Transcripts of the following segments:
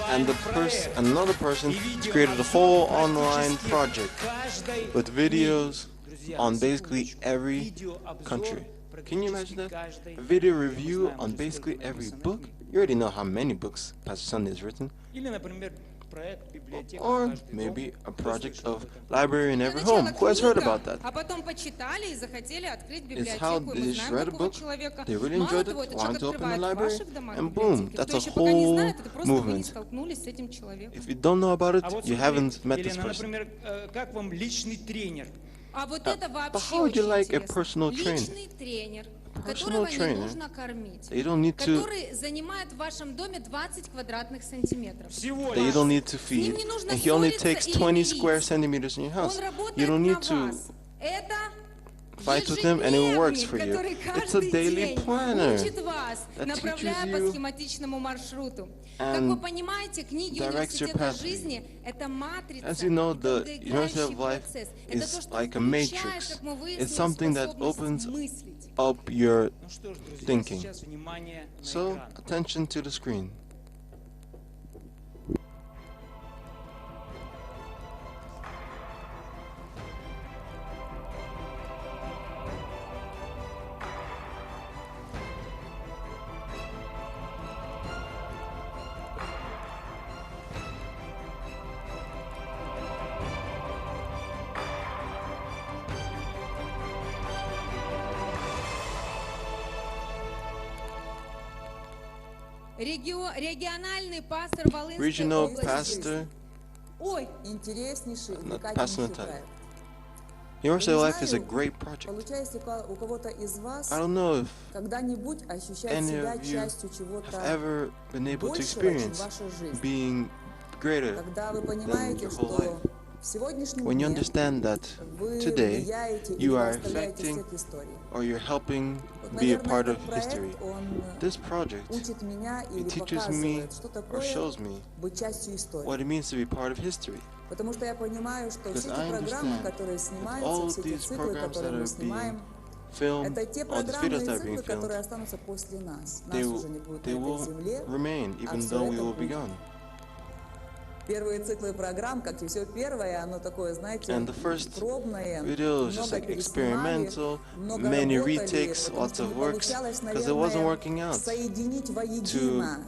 And another person created a whole online project with videos on basically every country. Can you imagine that? A video review on basically every book? You already know how many books Pastor Sunday has written. Or maybe a project of library in every home. Who has heard about that? It's how they just read a book, they really enjoyed it, wanted to open a library, and boom, that's a whole movement. If you don't know about it, you haven't met this person. But how would you like a personal trainer? Personal trainer, you don't need to, that you don't need to feed, and he only takes 20 square centimeters in your house. You don't need to fight with him, and it works for you. It's a daily planner that teaches you and directs your pathway. As you know, the University of Life is like a matrix. It's something that opens up your thinking. So, attention to the screen. Regional pastor, Pastor Natalia. University of Life is a great project. I don't know if any of you have ever been able to experience being greater than your whole life. When you understand that today you are affecting or you're helping be a part of history, this project, it teaches me or shows me what it means to be part of history. Because I understand that all these programs that are being filmed, all these videos that are being filmed, they will remain even though we will be gone. And the first video was just like experimental, many retakes, lots of works, because it wasn't working out to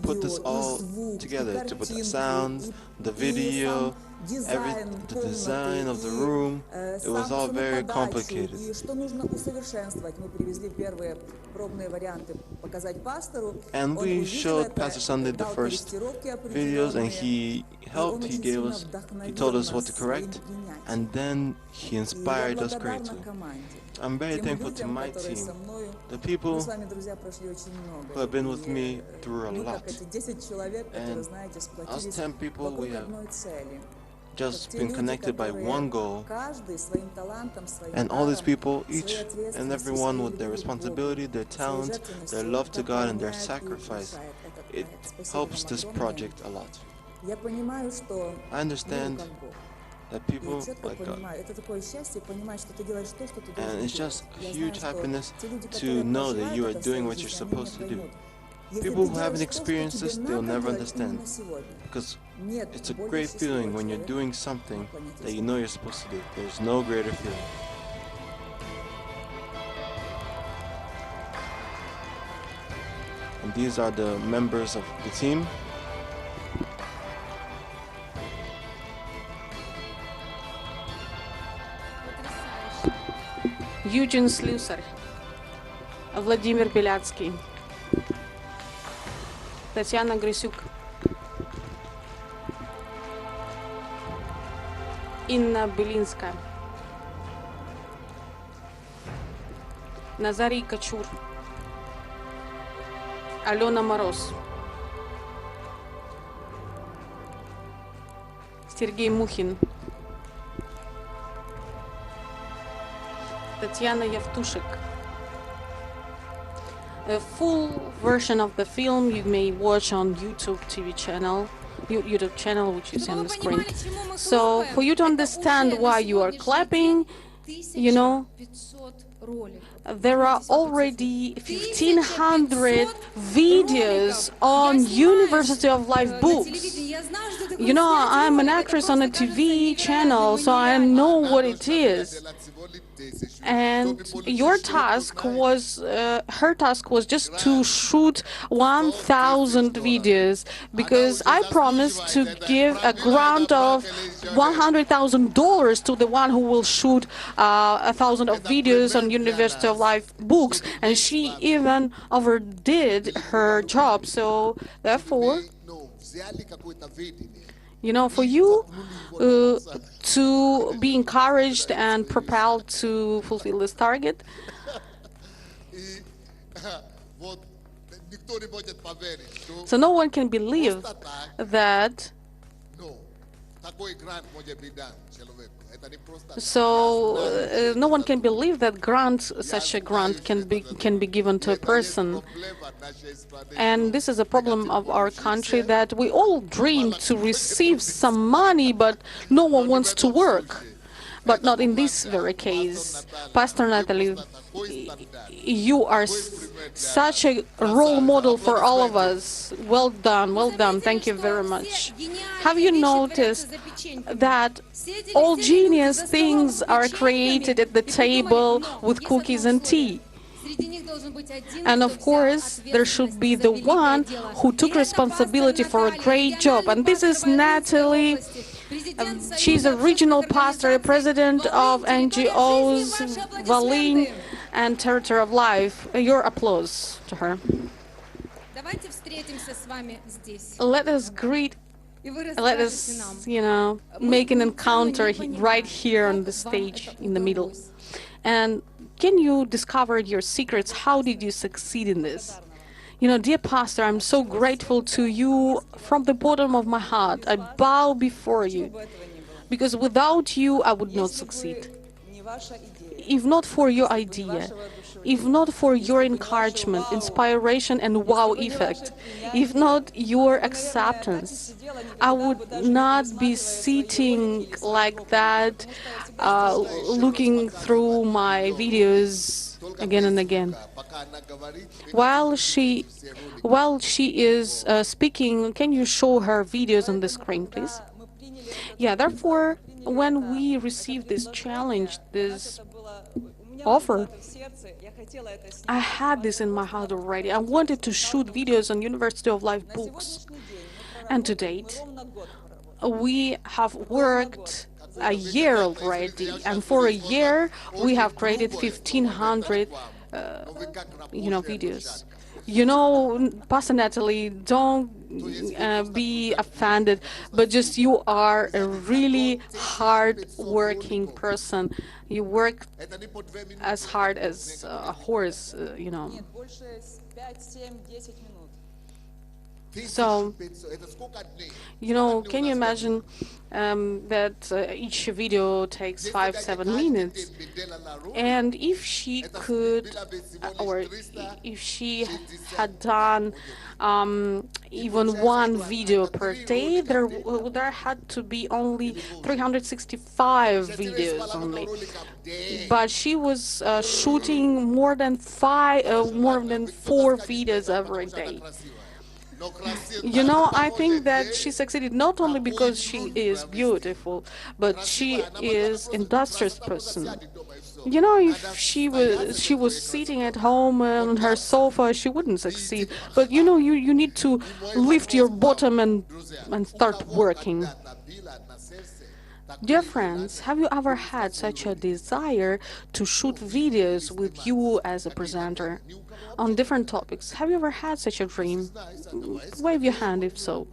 put this all together, to put the sound, the video, the design of the room. It was all very complicated. And we showed Pastor Sunday the first videos, and he helped, he told us what to correct, and then he inspired us greatly. I'm very thankful to my team, the people who have been with me through a lot. And us 10 people, we have just been connected by one goal, and all these people, each and every one with their responsibility, their talent, their love to God, and their sacrifice, it helps this project a lot. I understand that people like God, and it's just a huge happiness to know that you are doing what you're supposed to do. People who haven't experienced this, they'll never understand, because it's a great feeling when you're doing something that you know you're supposed to do. There's no greater feeling. And these are the members of the team. Юджин Слюсарь, Владимир Беляцкий, Татьяна Грисюк, Инна Белинская, Назарий Кочур, Алена Мороз, Сергей Мухин, Татьяна Евтушек. A full version of the film you may watch on YouTube channel, which you see on the screen. So for you to understand why you are clapping, You know, there are already 1,500 videos on University of Life books. You know, I'm an actress on a TV channel, so I know what it is. And your task was, her task was just to shoot 1,000 videos, because I promised to give a grant of $100,000 to the one who will shoot 1,000 of videos on University of Life books, and she even overdid her job. So therefore, you know, for you to be encouraged and propelled to fulfill this target, so no one can believe that. So no one can believe that such a grant can be given to a person. And this is a problem of our country, that we all dream to receive some money, but no one wants to work. But not in this very case. Pastor Natalie, you are such a role model for all of us. Well done, well done. Thank you very much. Have you noticed that all genius things are created at the table with cookies and tea? And of course, there should be the one who took responsibility for a great job. And this is Natalie. She's a regional pastor, president of NGOs, Volyn and Territory of Life. Your applause to her. Let us greet, let us, you know, make an encounter right here on the stage in the middle. And can you discover your secrets? How did you succeed in this? You know, dear pastor, I'm so grateful to you from the bottom of my heart. I bow before you, because without you, I would not succeed. If not for your idea, if not for your encouragement, inspiration, and wow effect, if not your acceptance, I would not be sitting like that, looking through my videos again and again. While she is speaking, can you show her videos on the screen, please? Yeah, therefore, when we received this challenge, this offer, I had this in my heart already. I wanted to shoot videos on University of Life books. And to date, we have worked a year already, and for a year we have created 1,500 videos. You know, Pastor Natalie, don't be offended, but just you are a really hard-working person. You work as hard as a horse, you know. So, you know, can you imagine that each video takes 5-7 minutes? And if she could, or if she had done even one video per day, there had to be only 365 videos only. But she was shooting more than 4 videos every day. You know, I think that she succeeded not only because she is beautiful, but she is industrious person. You know, if she was sitting at home on her sofa, she wouldn't succeed. But you know, you need to lift your bottom and start working. Dear friends, have you ever had such a desire to shoot videos with you as a presenter on different topics? Have you ever had such a dream? Wave your hand if so.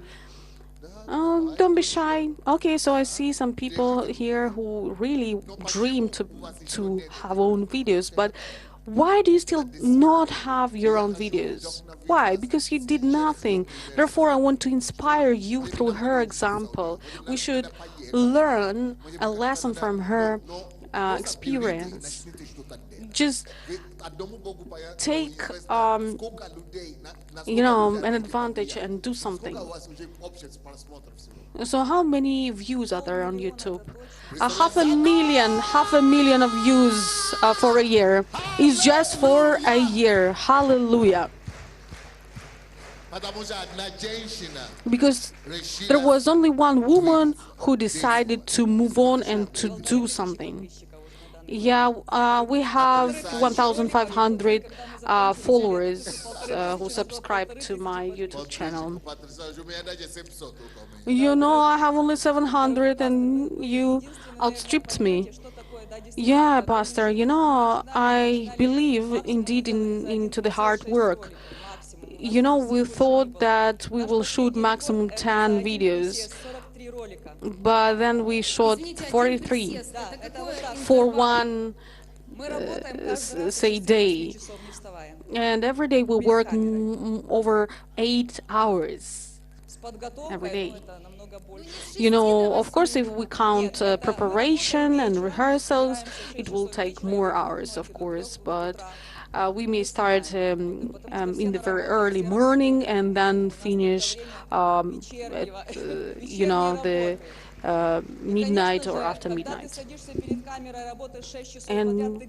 Don't be shy. Okay, so I see some people here who really dream to have own videos, but why do you still not have your own videos? Why? Because you did nothing. Therefore, I want to inspire you through her example. We should learn a lesson from her experience. just take, an advantage and do something. So how many views are there on YouTube? 500,000 of views for a year. It's just for a year. Hallelujah. Because there was only one woman who decided to move on and to do something. Yeah, we have 1,500 followers who subscribe to my YouTube channel. I have only 700 and you outstripped me. Yeah, Pastor, I believe indeed into the hard work. We thought that we will shoot maximum 10 videos, but then we shot 43 for one, say, day. And every day we work over 8 hours every day. Of course, if we count preparation and rehearsals, it will take more hours, of course, but we may start in the very early morning and then finish at, the midnight or after midnight. And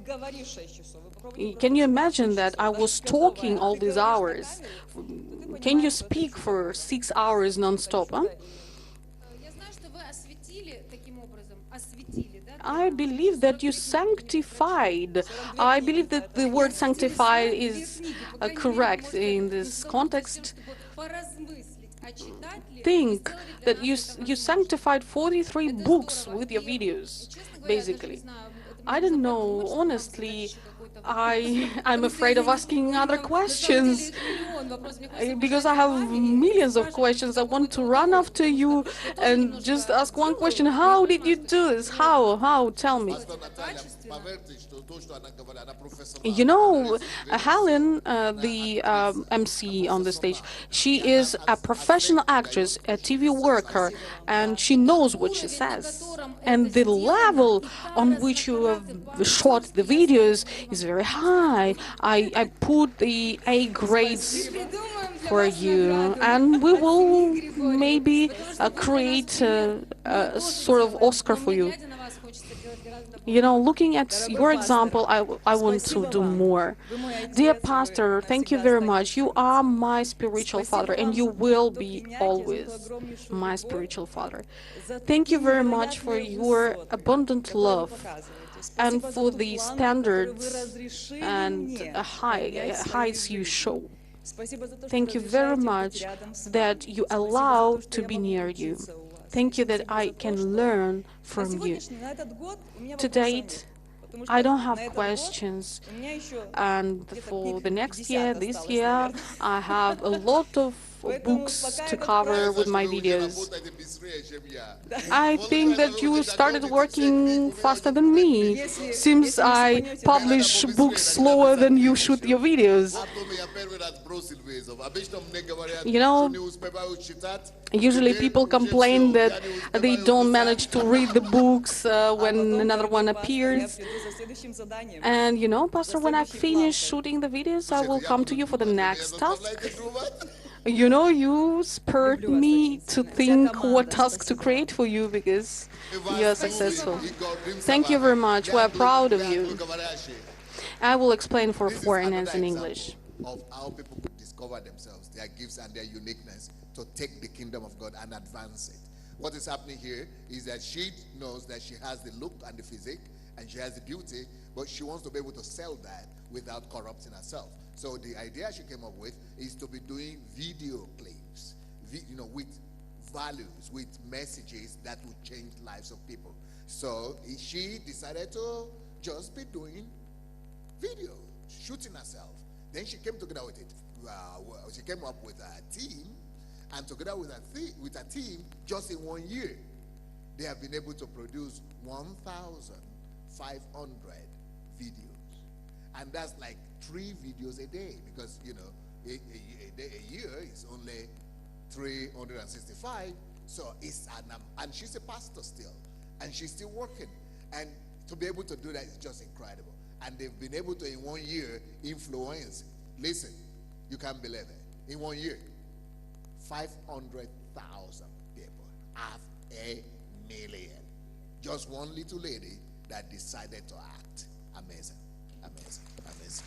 can you imagine that I was talking all these hours? Can you speak for 6 hours non-stop? Huh? I believe that you sanctified. I believe that the word sanctified is correct in this context. Think that you sanctified 43 books with your videos, basically. I don't know, honestly. I'm afraid of asking other questions because I have millions of questions. I want to run after you and just ask one question. How did you do this? How? Tell me. Helen, the MC on the stage, she is a professional actress, a TV worker, and she knows what she says. And the level on which you have shot the videos is very high. I put the A grades for you, and we will maybe create a sort of Oscar for you. Looking at your example, I want to do more. Dear Pastor, thank you very much. You are my spiritual father, and you will be always my spiritual father. Thank you very much for your abundant love and for the standards and heights you show. Thank you very much that you allow to be near you. Thank you that I can learn from you. To date, I don't have questions, and for the next year, this year, I have a lot of books to cover with my videos. I think that you started working faster than me. Seems I publish books slower than you shoot your videos. Usually people complain that they don't manage to read the books when another one appears. And Pastor, when I finish shooting the videos, I will come to you for the next task. You spurred me to think what task to create for you because you are successful. Thank you very much. We are proud of you. I will explain for foreigners in English. Of how people could discover themselves, their gifts and their uniqueness to take the kingdom of God and advance it. What is happening here is that she knows that she has the look and the physique and she has the beauty, but she wants to be able to sell that without corrupting herself. So the idea she came up with is to be doing video clips, with values, with messages that would change lives of people. So she decided to just be doing video, shooting herself. Then she came together with it. She came up with a team, and together with a team, just in 1 year, they have been able to produce 1,500 videos. And that's like 3 videos a day, because a year is only 365. So it's and she's a pastor still, and she's still working, and to be able to do that is just incredible. And they've been able to, in 1 year, influence. Listen, you can't believe it. In 1 year, 500,000 people, 500,000. Just one little lady that decided to act. Amazing, amazing, amazing.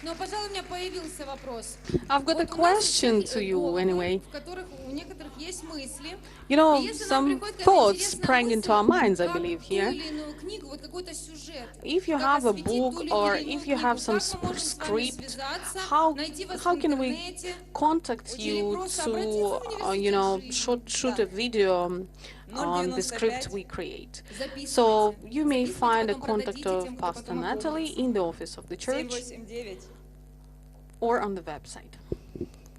Но, пожалуй, у меня появился вопрос. I've got a Вот у нас question есть to you головы, anyway. в которых у некоторых есть мысли. You know, И если нам some приходит какая-то thoughts интересная sprang into our мысль, minds, I как believe, ту here. или иную книгу, вот какой-то сюжет, If you как have a осветить book ту или or иную if you книгу, have some как мы можем с вами script, связаться, how найти вас в how can we интернете, contact или you просто to обратиться в you университет know жизни. shoot a video on the script 095. we create? Записывайте. So you may Записывайте, find a потом contact продадите of тем, кто Pastor потом Natalie опомнится. in the office of the church 789 or on the website.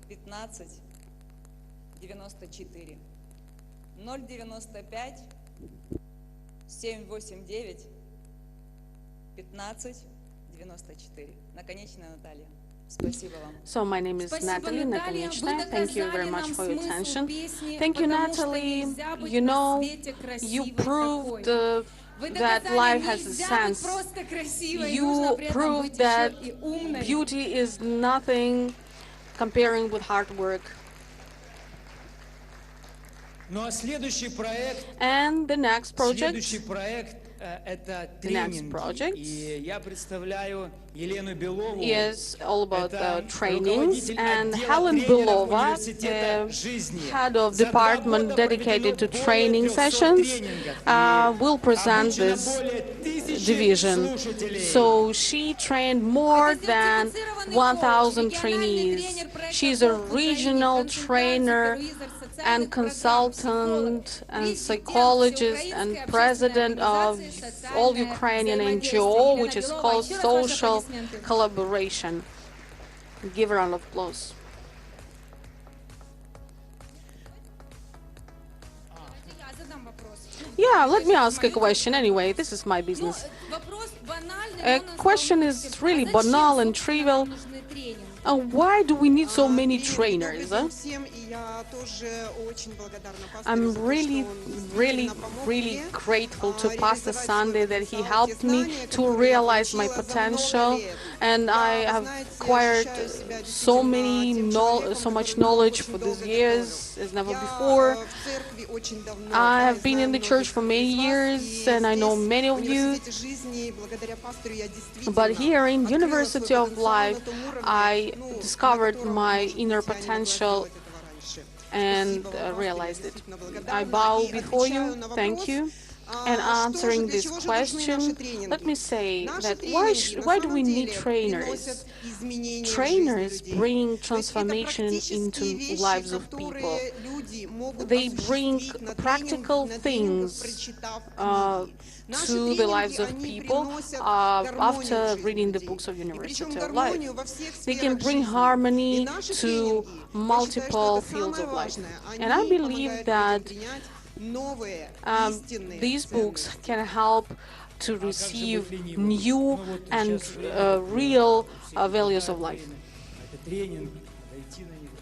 15 94 095 789 15 94. Наконечная Наталья. Спасибо вам. So my name is Спасибо, Natalie Наталья. Вы Nakonieczna. Thank you very доказали much нам for your смысл attention. песни, Thank you, потому что Natalie. нельзя быть You на know, свете you красивой proved такой. Вы that доказали, life has a нельзя быть sense. просто красивой, нужно You при этом proved быть that еще и умной. beauty is nothing comparing with hard work. Ну а следующий проект, And the next project, это The next тренинги. project И я представляю Елену Белову, is all about это trainings, руководитель and отдела Helen тренеров Belova, Университета жизни. head of За 2 department года dedicated to проведено training более 300 sessions, тренингов, и will present обучено this более 1000 division. слушателей. So she trained more than 1,000 trainees. She's a regional trainer and consultant and psychologist and president of all Ukrainian NGO, which is called Social Collaboration. Give her a round of applause. Я задам вопрос. Yeah, let me ask a question anyway. This is my Ну, business. вопрос банальный, A но он на question самом is деле, really а зачем, banal and собственно, trivial. нам нужны тренинги? Why do we need so many Добрый trainers? день всем, и я тоже очень благодарна пастору I'm за то, really, что он really, действительно помог really мне, grateful to Pastor реализовать Sunday свой that he потенциал, helped те me знания, to которые я realize my получила за много potential, лет. and I Я, have знаете, acquired ощущаю себя so действительно тем человеком, so much который knowledge очень for долго these years as never Я, before. в церкви очень давно, I да, have been знаю in the church многих for many из вас, years, и and I know здесь, many of в you. университете жизни, благодаря пастору, я действительно But here in открыла University свой of потенциал Life, на том уровне, I на discovered котором, my может быть, inner я не могла potential сделать этого раньше. and Спасибо вам, пастор, я realized it. действительно I благодарна. bow И before you, отвечаю на thank вопрос, you. And что же, answering для this чего же нужны наши question, тренинги? let me say Наши that тренинги на why do самом we need деле trainers? приносят изменения в жизни Trainers людей. bring То есть это transformation практические into вещи, lives of people. которые люди могут They bring осуществить на practical тренингах, things прочитав книги. Наши to the lives тренинги, of они people приносят after гармонию в жизнь reading the людей. books of И University причем of Life. гармонию во всех They can сферах bring жизни. И harmony наши to тренинги, я считаю, что multiple это fields самое of life. важное. And I Они believe помогают that людям принять новые, истинные these books ценности. can help to receive new and real values of life. Это тренинг, надо идти на него.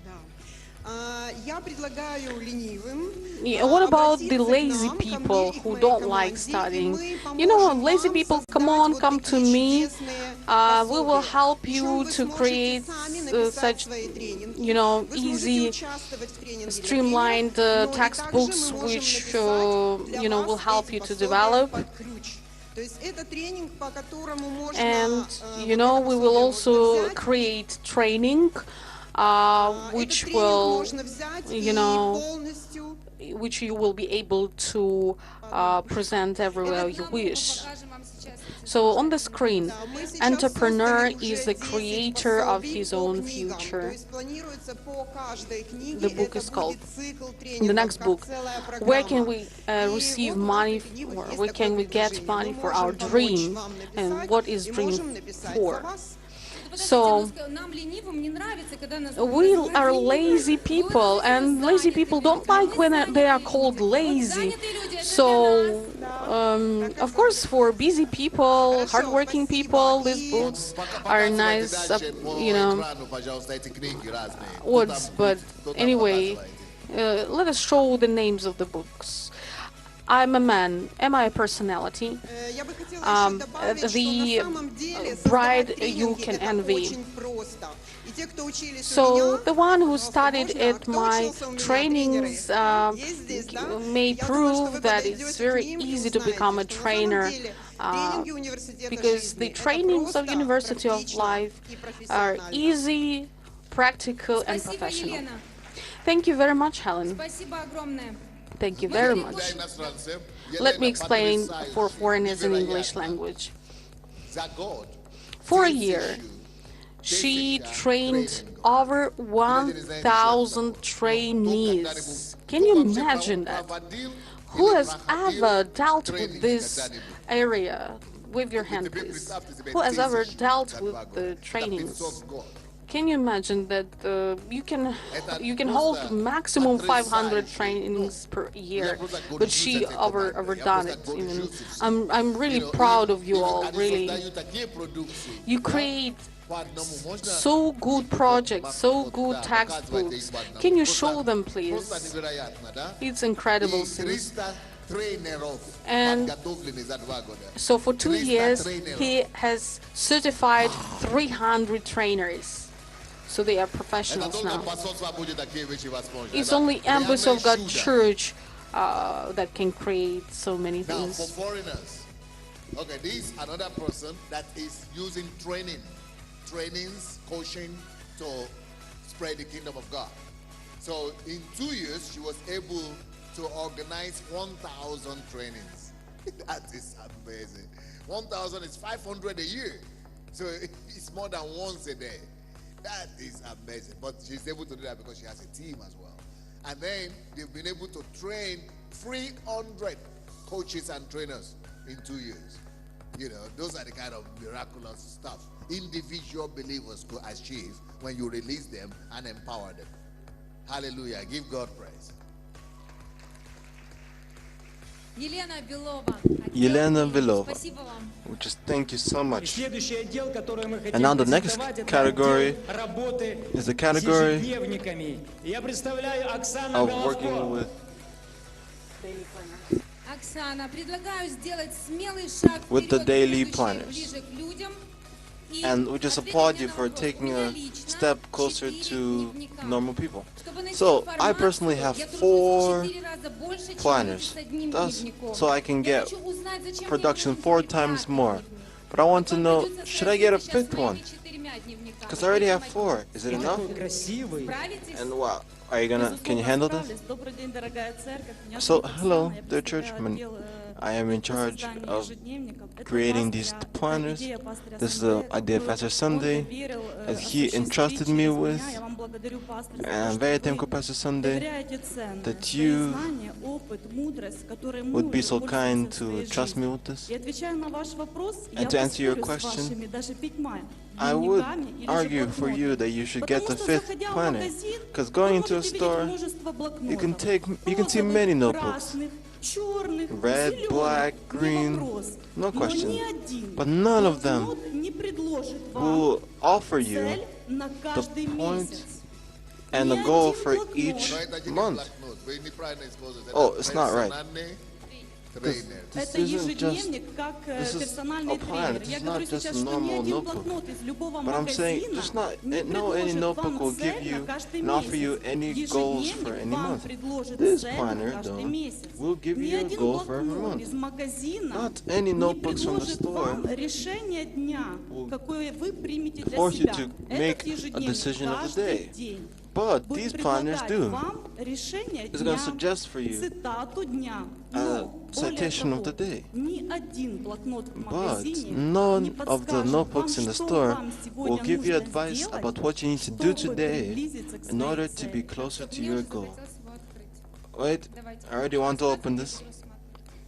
Да. Я предлагаю ленивым Yeah, what about the обратиться к lazy нам, ко people мне и к who моей don't like команде, и studying? мы You know, поможем lazy вам people, come создать on, вот come to такие me. чудесные We will пособия. help Причем you вы to сможете create сами написать such, свои тренинги. you know, Вы сможете easy, участвовать в тренинге для streamlined тренеров, но и textbooks также мы можем which, написать для you know, will вас help эти you to пособия develop. под ключ. То есть это тренинг, по которому можно And, вот you know, это we will пособие also можно взять. create training, which Этот тренинг will, можно взять you и know, полностью which you will be able to present everywhere you wish. Покажем вам сейчас. So on the screen, Да, мы сейчас entrepreneur создали is уже the 10 creator of пособий his по own книгам. То future. есть планируется по каждой книге, The book это is called будет цикл The тренингов, next как book, целая where can программа. we И receive вот у money, нас в or есть where такое can we get предложение. money Мы for можем our помочь dream, вам and написать, what is и dream можем написать for? за вас. So, Нам ленивым не нравится, когда нас we называют are ленивыми. lazy Вы people, вот and lazy people don't like when they are called lazy. So, of course, for busy people, hardworking people, these books are nice, you know, words. But anyway, let us show the names of the books. I'm a man. Am I a personality? Я бы хотела еще добавить, что The на самом деле bride создавать you тренинги can это envy. очень просто. И те, кто учились у So меня, the one who studied возможно, at кто my учился у меня, trainings тренеры, есть здесь, да? may Я думаю, что prove вы that подойдете it's к very ним и easy to узнаете, become a что на самом trainer деле тренинги университета because the жизни это trainings of просто, University of практично Life и are профессионально. easy, practical, and Спасибо, professional. Елена. Thank you very much, Helen. Спасибо огромное. Thank you Мы very говорим much. очень- Let me explain for foreigners in English language. For a year, she trained over 1,000 trainees. Can you imagine that? Who has ever dealt with this area? Wave your hand, please. Who has ever dealt with the trainings? Can you imagine that you can hold maximum 500 trainings per year, but she overdone it. Even I'm really proud of you all. Really, you create so good projects, so good textbooks. Can you show them, please? It's incredible. Since. And so for 2 years, he has certified 300 trainers. So they are professionals now. It's only Embassy of God Church that can create so many Now, for things. foreigners, okay, this is another person that is using trainings, coaching to spread the kingdom of God. So in 2 years, she was able to organize 1,000 trainings. That is amazing. 1,000 is 500 a year. So it's more than once a day. That is amazing. But she's able to do that because she has a team as well. And then they've been able to train 300 coaches and trainers in 2 years. You know, those are the kind of miraculous stuff individual believers could achieve when you release them and empower them. Hallelujah. Give God praise. Елена Белова. Елена Отдел Белова. Спасибо вам. We just thank you so И much. следующий отдел, который мы хотим And now the next презентовать, это category отдел работы is the с category ежедневниками. И я представляю Оксану of Головко. working with Оксана, предлагаю сделать смелый шаг With the вперед, daily будучи planners. ближе к людям. И and we just ответить applaud мне you на for вопрос. taking У меня a лично step closer 4 to дневника. normal people. Чтобы найти So I информацию, personally have я тружусь 4 в 4 раза больше, чем planners, люди с одним thus дневником. so I can Я get хочу узнать, зачем мне production нужен 4 твой times пятый more. дневник. But I want to Вам know, придется should I get a сразиться сейчас с 5th one? моими 4 дневниками. Because I already have Понимаете? 4. Is it enough? Такой красивый. Справитесь? And wow, are you gonna? Can you handle this? Добрый день, дорогая церковь. Меня So, зовут hello, Оксана, я dear представляю churchmen. отдел, I am in по charge созданию of ежедневников. Это creating these пастыря, это planners. идея пастыря This is Сандея, the idea of которую Pastor он Sunday, доверил, as he осуществить entrusted me через with. меня. Я вам благодарю, пастор, за то, And I'm что very вы thankful, Pastor Sunday, доверяете ценные that свои you знания, опыт, мудрость, которой мы would be уже so kind пользуемся в своей to trust жизни. me with this. И отвечая на ваш вопрос, And я to answer your поспорю с question, вашими даже 5 I would дневниками или же argue for you блокнотами. that you should get Потому the что, 5th заходя в planner. магазин, Because вы going into a можете видеть store, множество you can блокнотов. see many notebooks. Красных, черных, Red, зеленых, black, не green, вопрос. no Но question. ни один But none of them блокнот не предложит вам will offer you цель на каждый point месяц. and Ни a goal один for блокнот. each No, it's a month. black note, but in the private it's called as a Oh, it's not right. personal This, trainer. this Это isn't just, ежедневник как this is персональный a plan. тренер. This Я is говорю not just сейчас, a что ни normal один notebook. блокнот из любого But I'm saying, магазина just not, не no any предложит notebook вам will give цель you, на каждый and offer you месяц. any goals for Ежедневник any вам month. предложит This цель planner, на каждый though, месяц. will give Ни you a один goal for every блокнот month. из магазина Not any не notebooks from the предложит store вам решение дня, will какое вы примете для force you себя. to Этот make a ежедневник decision of the каждый day. день But будет these planners предлагать do. вам решение It's дня, going to suggest for you цитату дня. a Но, более citation of того, the day. ни один блокнот в But магазине none не of the подскажет notebooks вам, in the что store вам will сегодня give you нужно advice сделать, about what you need to do чтобы today приблизиться к in своей order to be цели. closer to Мне your уже goal. захотелось его открыть. Wait, Давайте. I already want to open this.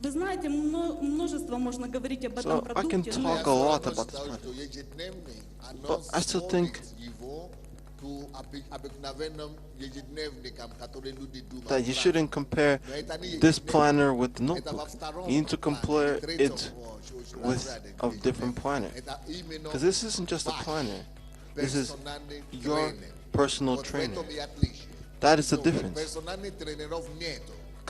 Вы знаете, множество можно говорить об этом So I can продукте, но talk a lot about this plan. But I still think that you shouldn't compare this planner with the notebook. You need to compare it with a different planner. Because this isn't just a planner. This is your personal trainer. That is the difference.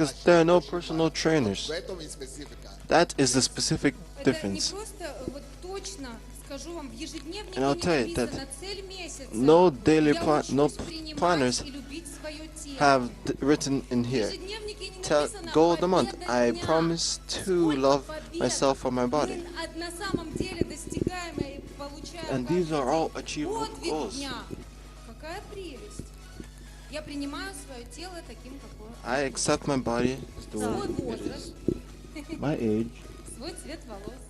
because there are no personal trainers. В этом и специфика. That is the specific Это не difference. просто вот точно скажу вам в ежедневнике And I'll не tell you that написано цель месяца. no daily Я plan, no учусь принимать planners и любить свое тело. have written in В here. ежедневнике не Tell, написано goal of the month. победа I дня. promise to Сколько love побед myself for my body. мы на самом деле достигаем и получаем And каждый these are all день. achievable Подвиг goals. дня. Какая прелесть. Я принимаю свое тело таким, какое I accept my body as the свой way it возраст, is. My age, свой цвет волос.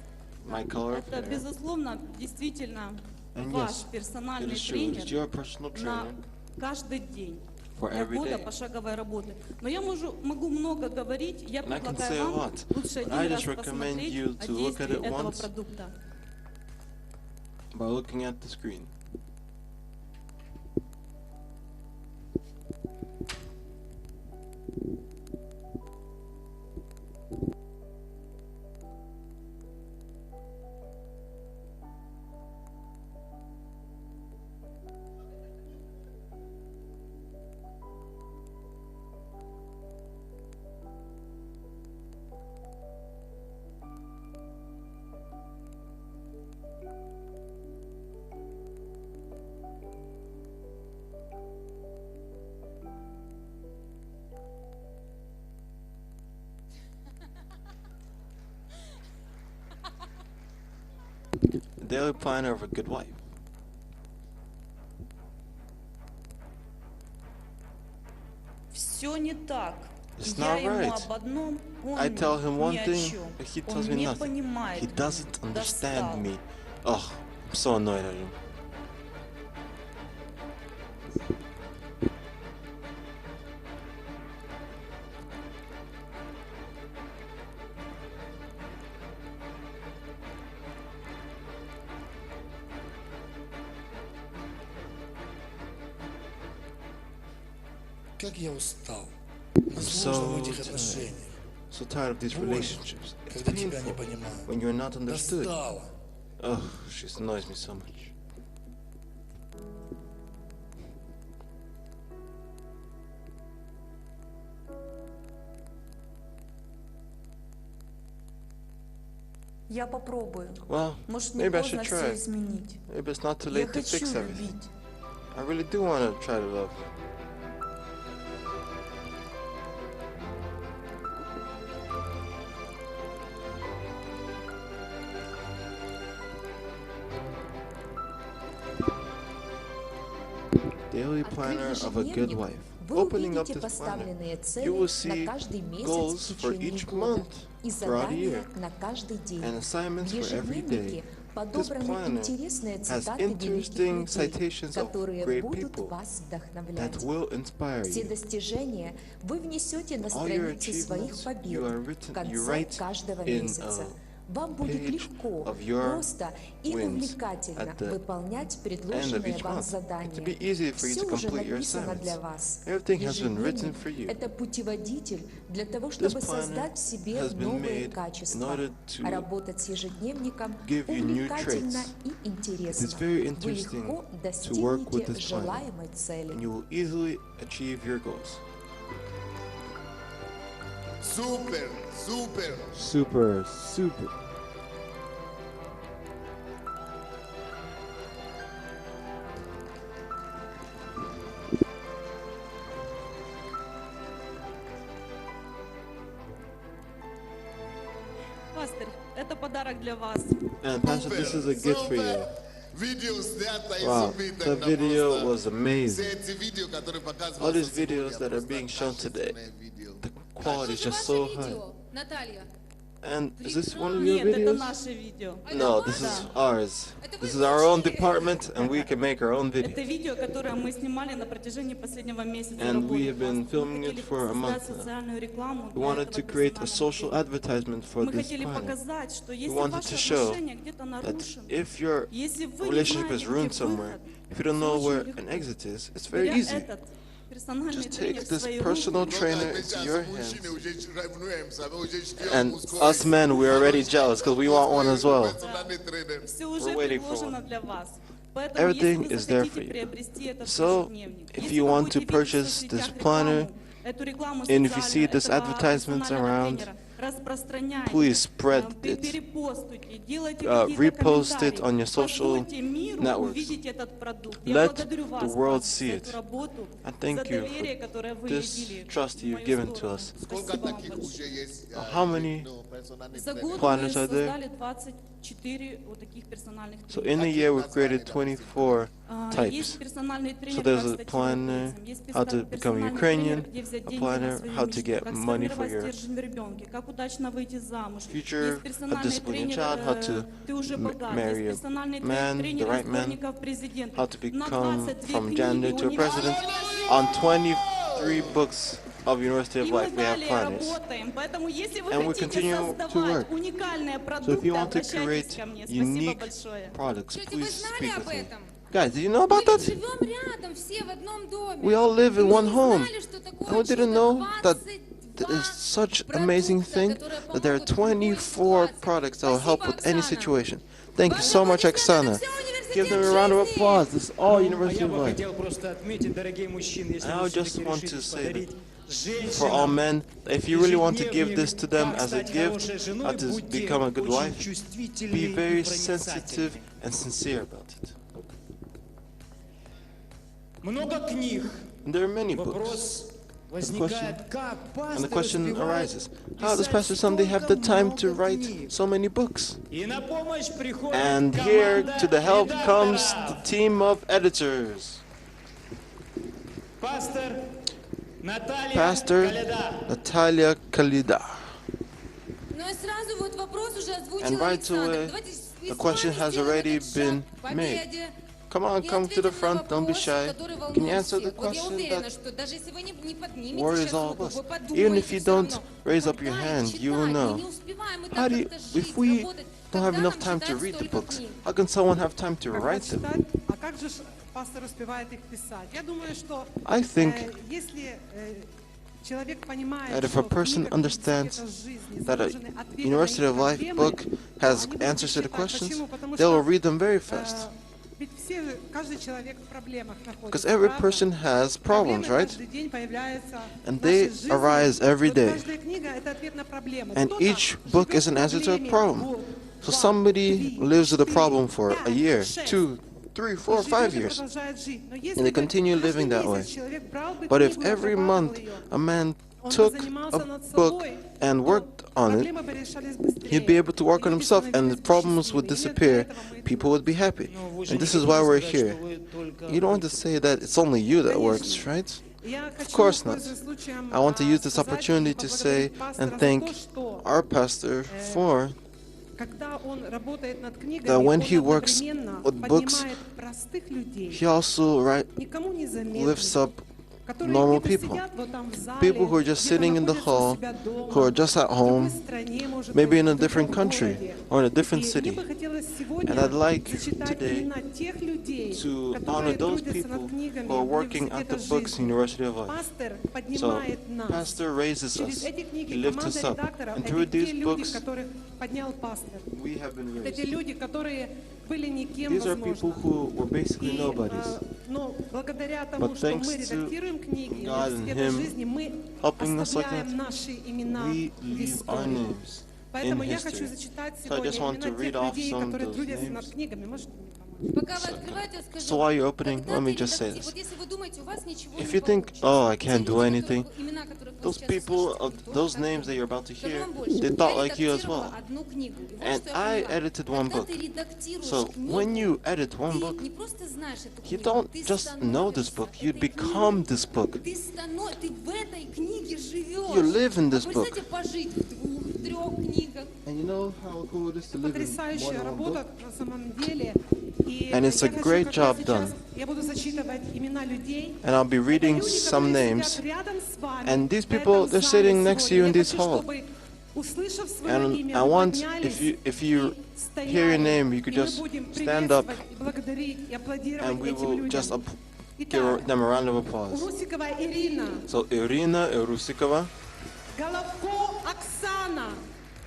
my color of Это, hair. безусловно, действительно And ваш yes, it персональный is true. It's your тренер personal на trainer каждый день for для every года day. пошаговой работы. Но я могу много говорить. Я And I can say предлагаю a вам lot, лучше but один I раз just recommend посмотреть you о to look at действии it этого once. продукта. By looking at the screen. Daily planner of a good wife. Все не так. It's Я not ему right. об одном, он I tell him one ни о thing, чем. but he Он tells me не nothing. понимает. He doesn't Достал. understand me. Ugh, I'm so annoyed at him. Как я устал. I'm Мне сложно в so этих tired. отношениях. So tired of these Больно, relationships. It's когда тебя не painful понимают. when you're not understood. Достало. Ugh, she annoys me so much. Я попробую. Well, Может, не maybe I поздно should все try. изменить. Maybe it's not too Я late to хочу fix everything. любить. I really do want to try to love. Daily planner of a good wife. Вы Opening up увидите this planner, поставленные цели you will на see каждый месяц goals в for течение each года month и throughout a year задания на каждый день. and В assignments for every ежедневнике day. This подобраны planner интересные has цитаты великих interesting людей, citations of которые great будут people вас that вдохновлять. will inspire Все you. достижения вы внесете на All your страницы своих achievements побед you are в written, you конце write каждого in месяца. a Вам будет page легко, of your просто и wins увлекательно at the выполнять end of предложенные each вам month. It задания. will be easy for you Все to уже complete your написано для assignments. вас. Everything has been written Ежедневник for you. – это путеводитель для того, This чтобы planner создать в себе has been новые made in качества. order to Работать с ежедневником give you new увлекательно traits. и интересно. It's very Вы interesting легко to work with достигнете this planner, желаемой цели. and you will easily achieve your goals. Super, super. Super, super. Пастырь, это подарок для вас. And Pastor, this is a gift for you. Videos снято Wow, изумительно the video просто. was Все amazing. эти видео, которые показываются All these сегодня, videos that are просто being shown today, качественные видео. the quality is Что же just ваше so high. видео, Наталья? And is this one of your Нет, это videos? наше видео. No, this is ours. This is our own department, and we can make our own Это video. видео, которое мы снимали на протяжении последнего месяца And we работы. have been filming Мы it хотели for a создать month now. социальную рекламу We для wanted этого to create a персонального social тренера. advertisement for Мы this хотели planner. показать, что We если wanted ваши to show отношения где-то that нарушены, if your если вы не relationship is знаете, ruined где somewhere, выход, if you don't know очень where легко. an exit is, it's very беря easy. этот персональный Just тренер take в this свои personal руки, trainer Мы into сейчас, your мужчины, hands. уже ревнуемся, мы уже ждем And ускорить. us men, we're already jealous because we want one as well. Персональный тренер. все уже We're waiting for предложено one. для вас. Поэтому, Everything если вы is there захотите for you. приобрести этот So, ежедневник, if если you вы want будете to видеть в purchase соцсетях this planner, рекламу эту рекламу And if you see социальную this этого advertisements персонального around, тренера, распространяйте, please spread it. перепостуйте, делайте Repost какие-то it on your комментарии, social позвольте миру networks. увидеть этот продукт. Я Let благодарю the вас, world пастор, see за it. эту работу, I за thank you доверие, for которое вы this явили trust в you've мою given to сторону. us. Сколько Спасибо вам таких большое. уже есть? How many За год мы planners are there? создали 24 вот таких персональных So тренеров. in a year we've created 24 Есть types. персональный тренер, So there's как a стать planner, европейцем. Есть how to become персональный Ukrainian, тренер, где взять a деньги на planner, свою how to мечту, get как money for сформировать your стержень в ребенке, как удачно выйти замуж. future, Есть how to персональный discipline your тренер, child, how to ты уже богат. Есть marry a персональный man, the тренер right man, сборников президента. how to На become 22 from книги janitor to a president. университета. On 23 books of University of И мы Life, we have далее planners. работаем. Поэтому, если вы And we хотите continue to создавать work. уникальные So if продукты, you want to обращайтесь create ко мне. Спасибо unique большое. products, Кстати, вы please знали speak об with me. этом? Guys, did you know Мы about that? ведь живем рядом, все в одном доме. We all live in Мы one не home. знали, что такое And we didn't чудо know that 22 it's such amazing продукта, thing которые that there are помогут в любой 24 ситуации. products that will help Спасибо, with any Оксана. situation. Thank you Ваши so much, аплодисменты, это Oksana. все Give them a университет round of жизни. applause. This is all А University я of бы Life. хотел просто отметить, дорогие мужчины, если I вы just все-таки want to решите say подарить For all женщинам men, if you really want to give ежедневник, this to them как as a стать gift, хорошей женой, how to будьте become a good очень wife, чувствительны be и very проницательны. sensitive and sincere about it. Много книг. And there are many books. Вопрос The возникает, как And the пастор question успевает arises, how does писать Pastor Sunday have the столько time to много write книг? so many books? И на помощь приходит And here команда to the help comes the редакторов. team of editors. Пастор Наталья Pastor Коляда. Natalia Kalida. Ну и сразу вот вопрос уже озвучил And right Александр. away, Давайте the question has already been made. Come on, come to the front, don't be shy. Can you answer the question that worries all of us? Even if you don't raise up your hand, you will know. How do you, if we don't have enough time to read the books, how can someone have time to write them? А как же пастор успевает их писать? Я думаю, что I think если человек понимает, that if что a person understands that a University of Life book has answers to the questions, they will read them very fast. ведь все, каждый человек в проблемах Because находится. every правда? person has problems, Проблемы right? каждый день появляются And в нашей they жизни. arise every Вот day. каждая книга — это ответ на проблему. And Кто-то each book живет is an в answer to a проблеме problem. год, So два, somebody три, lives with a четыре, problem for a пять, year, шесть. 2, 3, 4, Живет 5 и years. продолжает жить. Но если And they бы continue каждый living that way. месяц человек брал бы But if книгу и every обрабатывал month ее, a man он бы took занимался a над book собой, and то worked on it, проблемы бы решались быстрее. he'd be able to work on Люди himself and the становились бы problems would счастливее. И disappear. для этого мы People would be happy. Но вы же And не this is хотите why we're сказать, here. что вы только You don't want to say that it's only you that works, Конечно. right? Я Of хочу, course not. пользуясь случаем, I want to use this сказать и opportunity to say поблагодарить пастора and за thank то, что, our pastor for когда он работает над книгами, that when он he works одновременно with books, поднимает простых людей, he also никому не lifts заметных, up которые normal где-то people. сидят вот там в зале, People who are just где-то sitting in the находятся у hall, себя дома, who are just at в другой home, стране, может maybe быть, in a в другом different country городе. or in a different И city. мне бы хотелось сегодня And I'd like зачитать today имена тех людей, to honor которые those трудятся people над книгами who are working at the университета books жизни. University of Life. Пастор So, поднимает нас. Pastor raises Через us, эти he книги lifts команда us up, редакторов — and это through те these люди, books, которых поднял пастор. we have been Это те raised. люди, которые были никем, These are people возможно. who were basically И, nobodies. но благодаря тому, But что thanks мы to редактируем книги God and университета Him жизни, мы helping us like оставляем that, наши имена we в leave our истории. names Поэтому in я хочу history. зачитать So I сегодня just want to имена read тех off людей, some of которые those трудятся над names. книгами. Можете мне помочь? Пока вы открываете, я скажу. So while you're opening, Когда let me ты just say редакти- this. Вот если вы думаете, у вас ничего If не you think, получится, oh, I те can't люди, do которых anything, вы- имена которых вы those сейчас people, услышите, those тоже names that you're about to скажу hear, вам больше. they Я thought like you as редактировала well. одну книгу. И вот And что я I поняла. edited one Когда book. ты редактируешь So книгу, when you edit one ты book, не просто знаешь эту you книгу, don't ты just know this становишься book, you этой become книгой. this book. Ты в этой книге живешь. You live in this А book. представьте, пожить в двух, трех книгах. And you know how cool it is to live in more Потрясающая than one работа book? на самом деле. И And it's я a хочу great как раз job сейчас, done. я буду зачитывать имена людей. And I'll be Это reading люди, some которые names. сидят рядом с вами And these в people, этом they're зале sitting next to you in сегодня. Я this хочу, hall. чтобы, услышав свое And имя, I вы want, поднялись if you и hear your стояли, name, you could и мы just будем stand up приветствовать и благодарить и аплодировать and we этим will людям. just give Итак, them a round of applause. Урусикова Ирина, So Irina Rusikova, Головко Оксана,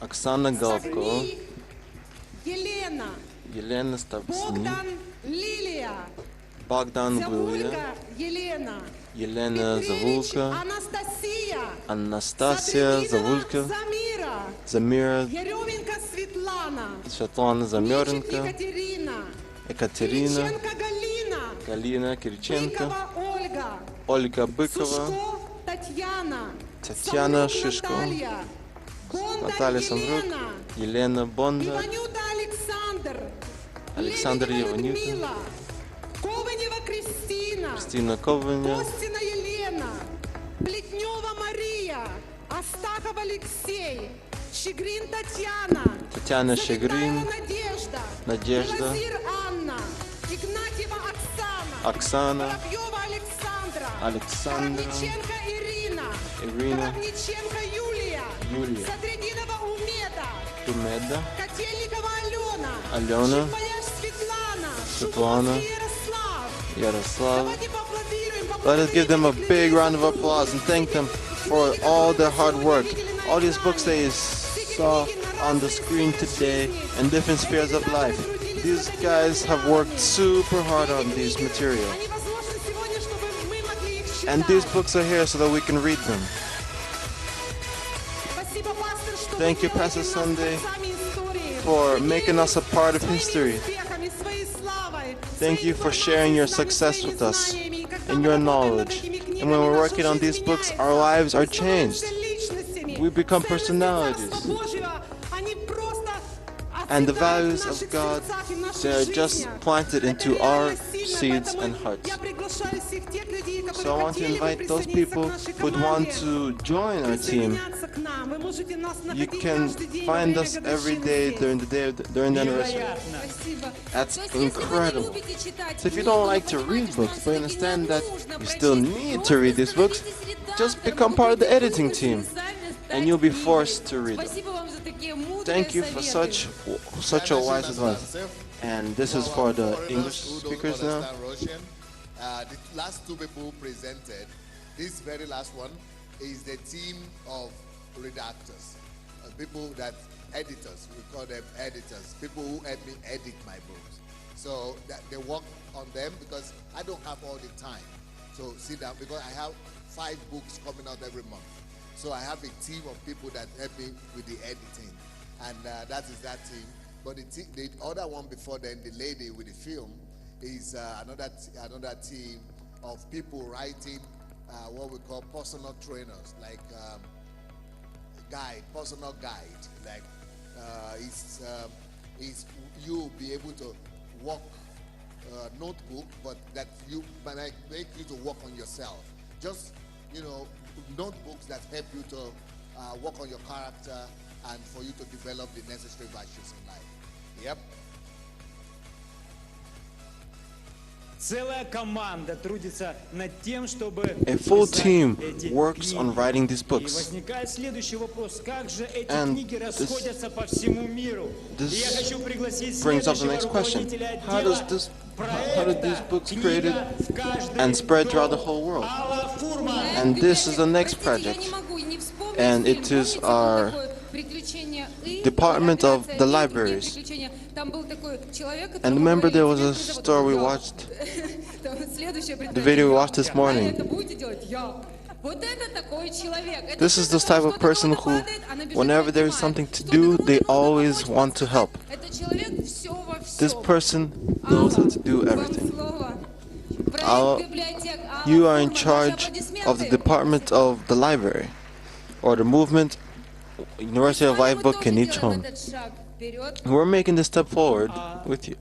Oksana Galko, Сагни Елена, Елена Stavsny, Богдан Лилия, Bogdan Lilia, Завулька Елена, Елена Петревич Zavulka, Анастасия. Anastasia Zavulka, Замира, Zamira, Еременко Светлана, Svetlana Zamyorenko, Екатерина, Ekaterina, Кириченко Галина, Galina Kirichenko, Быкова Ольга, Olga Bykova, Сушко Татьяна, Татьяна Самрук Шишко, Наталья, Бондарь Наталья Самрук, Елена, Елена Бондар, Иванюта Александр, Александр Лебедева Иванюта, Людмила, Кованева Кристина, Кристина Кованя, Костина Елена, Плетнева Мария, Астахов Алексей, Щегрин Татьяна, Татьяна Щегрин, Завитаева Надежда, Надежда, Глазир Анна, Игнатьева Оксана, Оксана, Воробьева Александра, Александра, Коровниченко Ирина, Ирина, Коровниченко Юлия, Юлия, Садридинова Умеда, Тумеда, Котельникова Алена, Алена, Шипаяш Светлана, Светлана, Шумовский Ярослав. Yaroslav. Давайте поаплодируем, Let us give them a big round of applause and thank them for all their hard work. All these books that you saw on the screen today in different spheres of life. These guys have worked super hard on these material. Они возложены сегодня, чтобы мы могли их читать. And these books are here so that we can read them. Спасибо, пастор, что Thank you, вы Pastor делаете нас Sunday, творцами истории. for Вы making us a part of своими history. успехами, своей славой, Thank своей you for информацией sharing your с нами, success своими with us знаниями. И когда and мы your работаем над knowledge. этими книгами, And when we're наша working on жизнь these books, меняется. our lives are Мы changed. становимся личностями. We become Ценности personalities. Царства Божьего, они просто And the оседают в values of наших God, сердцах и в наших they're just жизнях. planted Это into реально our сильно, seeds поэтому and hearts. я приглашаю всех тех людей, которые So I want to хотели бы invite those присоединиться people к нашей who would want команде, to join our team. присоединяться к нам. Вы можете нас You находить can каждый день во find время us every годовщины day здесь. during the anniversary. Невероятно. Спасибо. That's То есть, если вы не incredible. любите читать So if you книгу, don't но like to понимаете, read что books, вам but всё-таки understand не that нужно you still прочесть, need просто to read these books, становитесь just редактором, become part of the купите editing книгу, team, и сами and you'll be станете forced to книгой. read them. Спасибо вам за такие мудрые Thank you for советы. such a wise advice. And this is for the English Who don't speakers now. understand Russian. The last two people presented, this very last one is the team of redactors, people that editors, we call them editors, people who help me edit my books. So that they work on them because I don't have all the time to sit down because I have 5 books coming out every month. So I have a team of people that help me with the editing, and that is that team. But the other one before then, the lady with the film, is another team of people writing what we call personal trainers, like personal guide. Like you'll be able to walk notebook, but that you make you to work on yourself. Just notebooks that help you to work on your character and for you to develop the necessary virtues in life. Yep. Целая команда трудится над тем, чтобы A full писать team эти works книги. on writing these И books. возникает следующий вопрос: как же эти And книги расходятся по всему миру? this И я хочу пригласить brings up the следующего next question. руководителя How did отдела these books created «Книга в каждый and spread throughout the дом». whole world? Алла Фурман. And this is the next Простите, я project. не могу не вспомнить And фильм. it is Помните, был our такой «Приключения И», Department of «Операция the И», Libraries. «Приключения». Там был такой человек, And которому remember, there was говорили, a «Тебя кто зовут?» story we «Я». watched, Там следующее the video we «Я». watched this А morning. это будете делать? Я. Вот это такой человек. Это This is the что-то, type of что-то person кого-то who, падает, она бежит, whenever there is поднимает. something to Что-то do, кому-то they нужно always помочь, want to help. Это человек все во This всем. person knows how to do Вам everything. слово. Alла, Проект библиотек. Алла You are in Фурман. Ваши charge of the аплодисменты. department of the library, or the movement, University of Life Мы Book in тоже each делаем home. этот шаг вперед. We're making this step forward with you.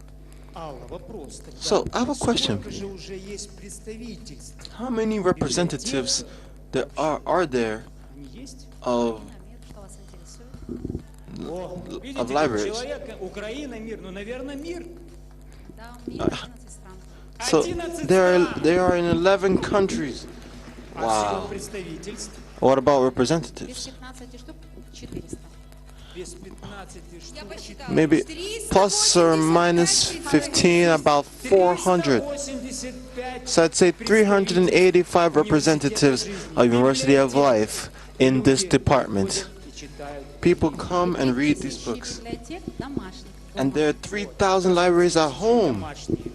Алла, вопрос тогда. So, I have a question. Сколько же уже есть представительств? How many representatives there are there Они есть? of О, видите, of libraries? человек, Украина, мир, ну, наверное, мир. So 11 they are in 11 countries. А всего Wow. представительств What about representatives? без 15 Я штук. посчитала. Maybe plus or minus 15, about 400. 385 So I'd say 385 representatives of University of Life in this department. и читают. People come and read these books. And there are 3,000 libraries at home. Домашние.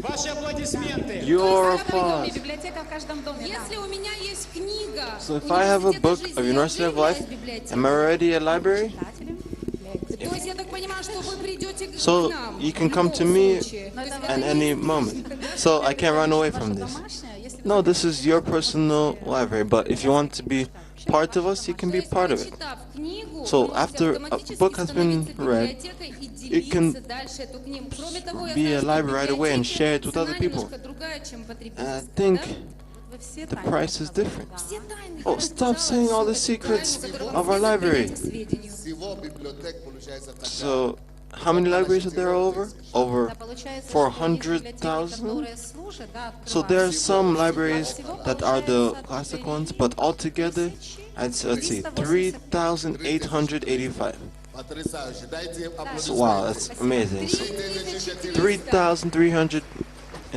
Ваши аплодисменты. Your То есть, applause. Библиотека в каждом доме, да. Если у меня есть книга So if I have a book «Университета of жизни», University я of уже Life, являюсь библиотекой. am I already a library? Читателем является. То есть я так понимаю, что вы придете So к нам you в can come любом to me случае. То есть at это any не moment. So I can't run away from this. No, this is your personal library, but if you want to be part of us, you can be part of it. прочитав книгу, So вы можете after a автоматически book has been становиться read, библиотекой и you can делиться дальше эту книгу. Кроме того, я be знаю, a что library right away and библиотеки share it with other цена people. немножко другая, чем And I потребительская, think да? Вы все the тайны price is different. Все тайны, Oh, я stop рассказала, saying all всю the эту secrets тайну, которую of вам our все library. закрыли к сведению. Всего библиотек получается тогда. So, how many libraries are there over? Over Да, получается, 400,000? So there are some libraries that are the classic ones, but altogether, let's see, 3,885. Потрясающе. Дайте им So, аплодисменты. wow, that's amazing. So, 3,380. А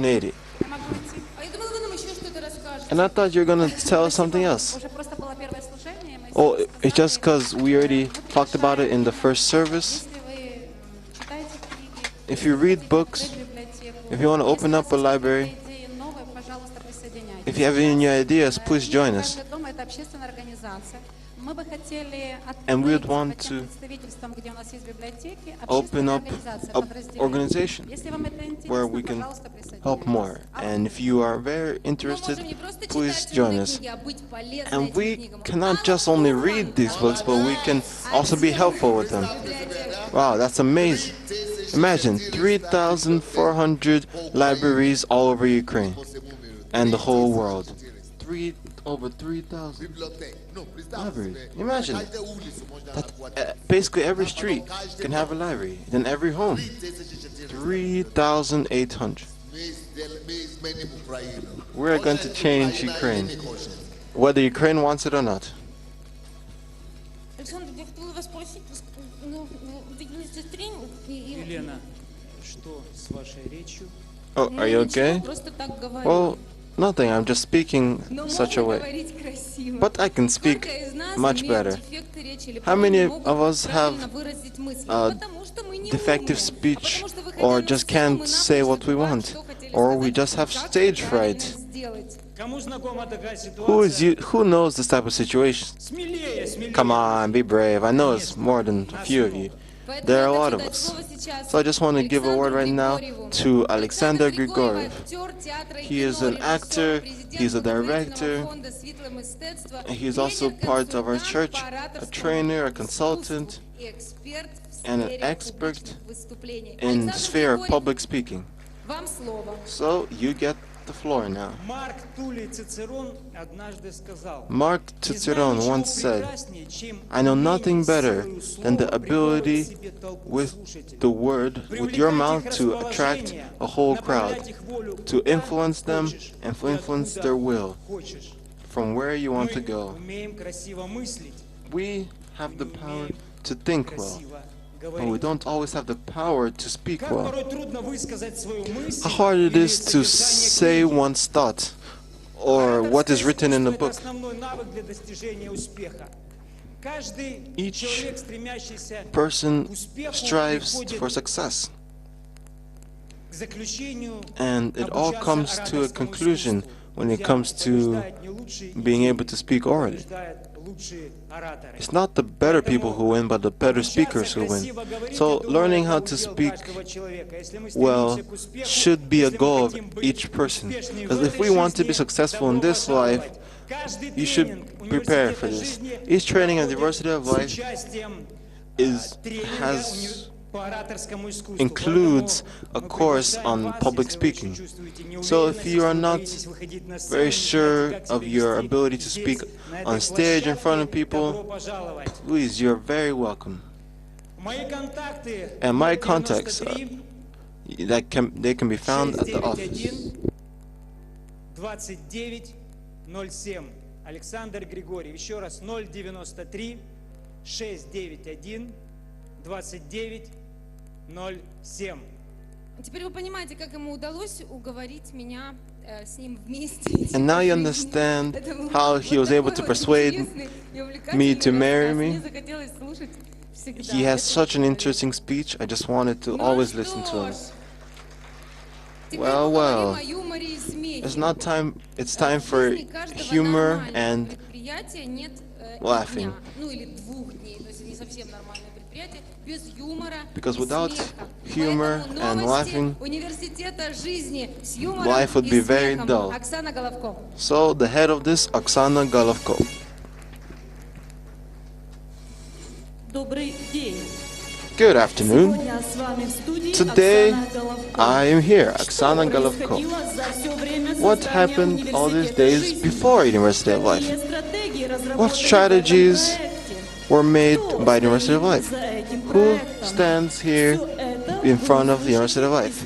я думала, вы нам еще что-то расскажете. And I thought you were going to tell us something else. Уже просто было первое служение. Мы Oh, сегодня it's just сказали, because we already talked about it in the first service. если вы читаете книги, If you read books, открыть библиотеку, if you want to open up a library, идеи новые, пожалуйста, присоединяйтесь. if you have any new ideas, please join us. Каждый дом — это общественная организация. Мы бы хотели And we would открыть want по тем to представительствам, где у нас есть библиотеки, open общественные up организации, an подразделения. organization Если вам это интересно, where we can пожалуйста, help more. присоединяйтесь. And if you are very Мы interested, можем не просто please читать join умные us. книги, а быть полезны And этим we книгам. cannot just only read these books, but we can also be helpful with them. Wow, that's amazing. Imagine 3,400 libraries all over Ukraine and the whole world. Over 3,000 Библиотек. Ну, представьте libraries. себе, Imagine каждую улицу можно that охватить. basically every street can have a library, then every home. 3,800. Мы изменим Украину. We're going to change Украина Ukraine, не хочет. whether Ukraine wants it or not. Александр, я хотела вас спросить, ну, вы видели здесь тренинг, и Елена, что с вашей речью? Oh, are you okay? просто так говорю. Well, nothing. I'm just speaking Но such a можно way. говорить красиво. But I can speak Сколько из нас much имеют better. дефекты речи или How many порой не of могут us have правильно выразить мысли? uh, Потому что мы не defective умные. speech Потому что, выходя or на just сцену, can't мы say what we напрочь want, забываем, что хотели or we сказать, just have как stage это правильно fright. сделать. Кому знакома такая Who ситуация? knows this type of situation? Смелее, смелее. Come on, be brave. I know it's more than a few of you. Поэтому There are я a lot хочу of дать us. слово сейчас So I just want to give a word right now Александру to Григорьеву. Alexander Григорьев, Grigoriev. актер театра и He is кино, an режиссер, actor, президент he is a благотворительного director, фонда «Светлое мистецтво», and he is also тренер, part of our консультант church, по a ораторскому trainer, a искусству consultant, и эксперт в and an сфере expert публичных выступлений. in the Александр sphere of Григорьев, public speaking. вам слово. So you get the floor now. Марк Тулей Цицерон однажды сказал: Mark «Не знаю Cicerone ничего once said, прекраснее, чем I know умение nothing better силою than the слова ability приковывать себе толпу with слушателей, the word, with your mouth to attract a whole crowd, направлять их волю to куда influence them хочешь and и influence откуда their will хочешь». from where you want to Мы go. умеем красиво мыслить, We have the power to think well, красиво but we говорить. don't always have the power to speak Как well. порой трудно высказать свою мысль How hard it или is to содержание say книги. one's thought or what is written in a book. Это основной навык для достижения успеха. Каждый Each человек, стремящийся person к успеху, strives приходит for success, к заключению and it all обучаться comes to a ораторскому conclusion искусству. when it Друзья, comes to побеждают не лучшие being идеи, able to speak orally. побеждают лучшие ораторы. It's not the better people who win, but the better speakers who win. So learning how to speak well should be a goal of each person. Because if we want to be successful in this life, you should prepare for this. Each training at the University of Life includes a course on public speaking. So if you are not very sure of your ability to speak on stage in front of people, please, you're very welcome. And my contacts, they can be found at the office. 2907. Александр Григорьев. Еще раз, 093 691 2907. Теперь вы понимаете, как ему удалось уговорить меня с ним вместе. And now you understand how he was able to persuade me to marry me. He has such an interesting speech. I just wanted to always listen to him. Well, well. It's not time. It's time for humor and laughing. Because without humor and laughing, life would be very dull. So the head of this, Oksana Golovko. Добрый день. Good afternoon. Сегодня с вами в студии Today Оксана Головко. I am here, Что Oksana Golovko. происходило за всё время What создания happened all these университета days жизни? before University of Life? Какие стратегии разработаны What в этом strategies проекте? were made Кто by the University of стоит Life? за этим Who проектом? stands here Всё это in вы front of the услышите University of Life?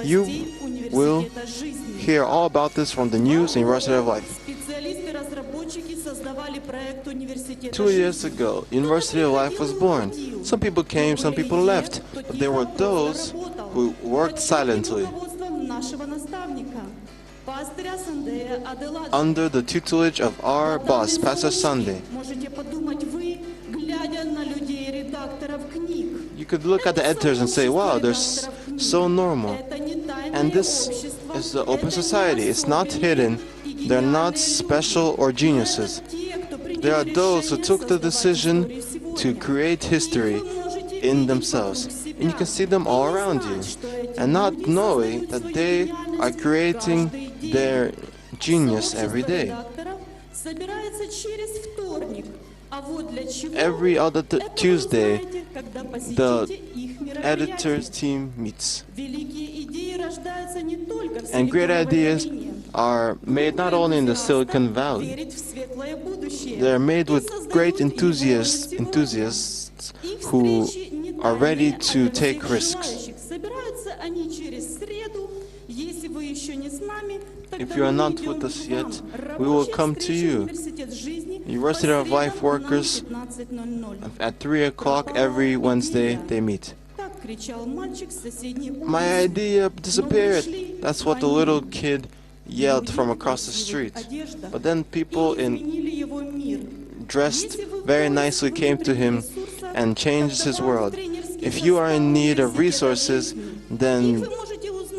из You новостей will университета жизни. hear all about this from the news in University of Life. Специалисты-разработчики создавали проект университета 2 years жизни. ago, University of Life was born. Some people came, some people left, but there were those who worked silently Нашего наставника, пастыря Сандея Аделаджи. under the tutelage of our boss, Pastor Sunday. Можете подумать вы, глядя на людей редакторов книг. You could look at the editors and say, wow, they're so normal. Это не тайное And this общество. is the open Это не society. It's not hidden. особенные и They're not гениальные special or люди. geniuses. Это те, кто приняли There are those who решение took the создавать decision историю to сегодня. create history Их вы можете in видеть themselves. вокруг себя And you can see them all и не around знать, you. что эти And not люди knowing создают that свою they гениальность are creating каждый день. their genius every Сообщество day. редакторов собирается через вторник. А вот для чего? Every other Это вы Tuesday, узнаете, когда the посетите их мероприятие. editors team meets. Великие идеи рождаются не только в And great Силиконовой ideas долине. are made not only in the Silicon Valley, Верить в светлое будущее. they're made И with создают great его enthusiasts сегодня. Их who встречи не are ready тайные to ото take всех risks. желающих. Собираются они через среду. Если вы еще не с нами, тогда If you are мы not идем with us к вам. yet, we will Рабочая come to встреча you. Университет жизни University по of Life средам на workers 15:00. At 3 o'clock every Wednesday, they meet. Так кричал мальчик с соседней My улицы. idea disappeared. That's what the little kid yelled from across the street. But then people in Изменили его мир. dressed very nicely came to him and changed his world. If you are in need of resources, then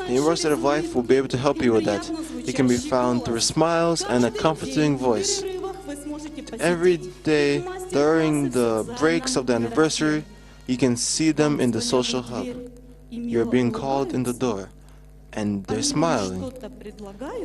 the University of Life will be able to help you with that. It can be found through smiles and a comforting voice. Every day during the breaks of the anniversary, you can see them in the social hub. You're being called in the door, and they're smiling.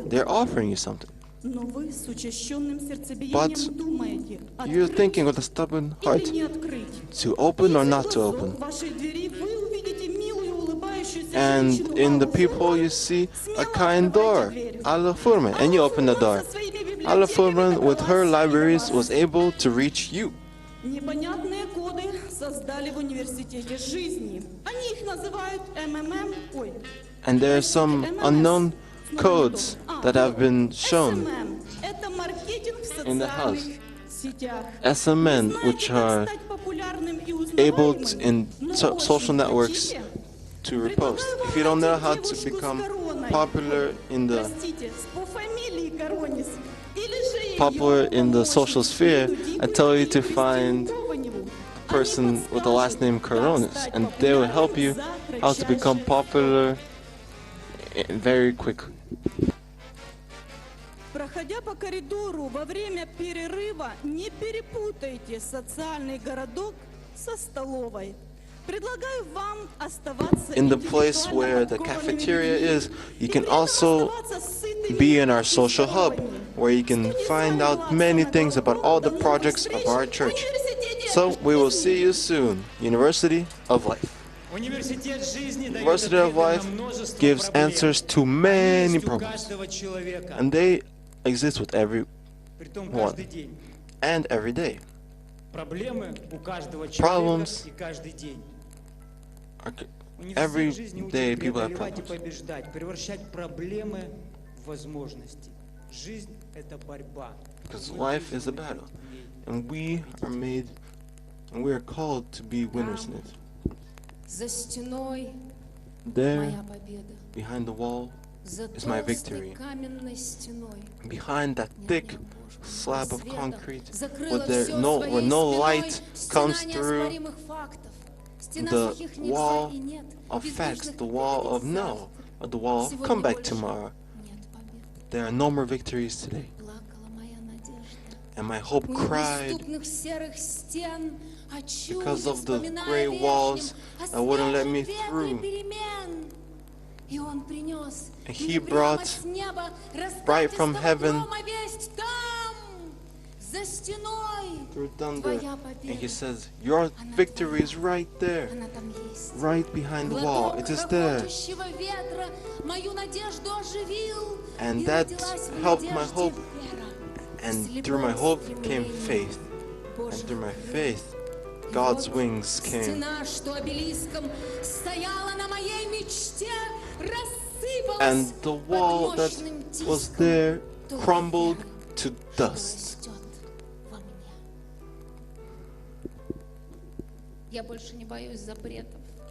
They're offering you something. Но вы с учащенным But сердцебиением думаете, You're открыть thinking with a stubborn heart или не открыть. to open or not to В open. вашей двери вы увидите милую улыбающуюся And женщину in the Аллу people you Фурман. see a Смело kind door, открывайте дверь. Alla Furman, and you open the door. Фурман со своими Alla библиотеками Furman with her добралась и до libraries вас. was able to reach you. Непонятные коды создали в университете жизни. Они их называют МММ. Ой. And there are some unknown codes that have been shown SMM. Это маркетинг в in the house. социальных сетях. SMN, Знаете, which как are стать популярным и able узнаваемым? to, in Но social очень networks хотите? to repost. If you don't know how to become popular in the Простите, по фамилии Коронис. Или же popular ее in the помощник social sphere, Людмила I tell you to Кристину find Кованеву. a person with the last name Coronis, and they will help you how to become popular very quickly. Проходя по коридору во время перерыва, не перепутайте социальный городок со столовой. Предлагаю вам оставаться In the place where the cafeteria is, you can also be in our social hub, where you can find out many things about all the projects of our church. So we will see you soon, University of Life. Университет жизни дает University of ответы на Life множество gives проблем. answers to Они many есть у problems, каждого человека. and they exist with everyone Притом каждый день. and every day. Проблемы у каждого Problems человека и каждый день. Every Университет жизни day учит people have преодолевать и problems. побеждать, превращать проблемы в возможности. Жизнь — это борьба. Because Мы life is a призваны battle, в ней and we are made, and we are called to be winners in it. За стеной There, моя победа. behind the wall, За is my толстой victory. каменной стеной. behind that Нет, thick нет, Боже, slab of света concrete, закрыла where there всё no, своей where no спиной. light comes Стена through неоспоримых фактов. Стена the сухих нельзя wall и нет. of facts, Бездушных the wall of нельзя. no. of the wall, come back tomorrow. There are no more victories today. And my hope cried because of the gray walls that wouldn't let me through. And he brought bright from heaven through thunder. And he says, your victory is right there, right behind the wall. It is there. And that helped my hope. And through my hope came faith. And through my faith, God's wings came. And the wall that was there crumbled to dust.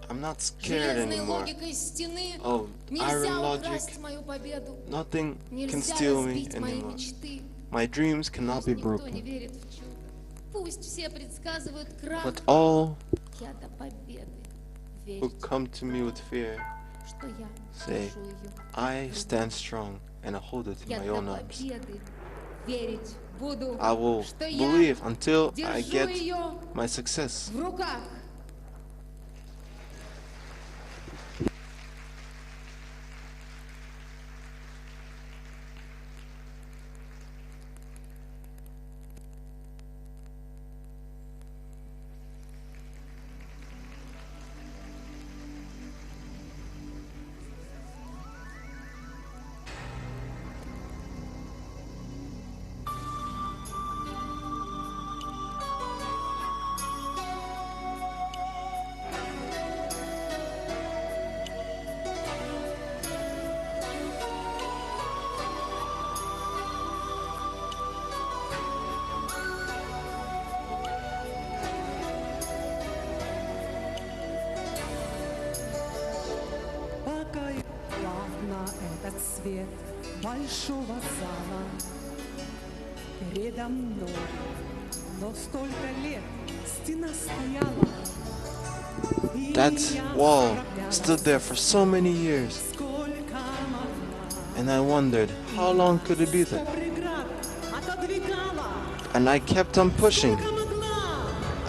I'm not scared anymore of iron logic. Nothing can steal me anymore. My dreams cannot be broken. But all who come to me with fear say, I stand strong and I hold it in my own arms. I will believe until I get my success. Этот свет большого зала передо мной, но столько лет стена стояла. That wall stood there for so many years. And I wondered, how long could it be there? And I kept on pushing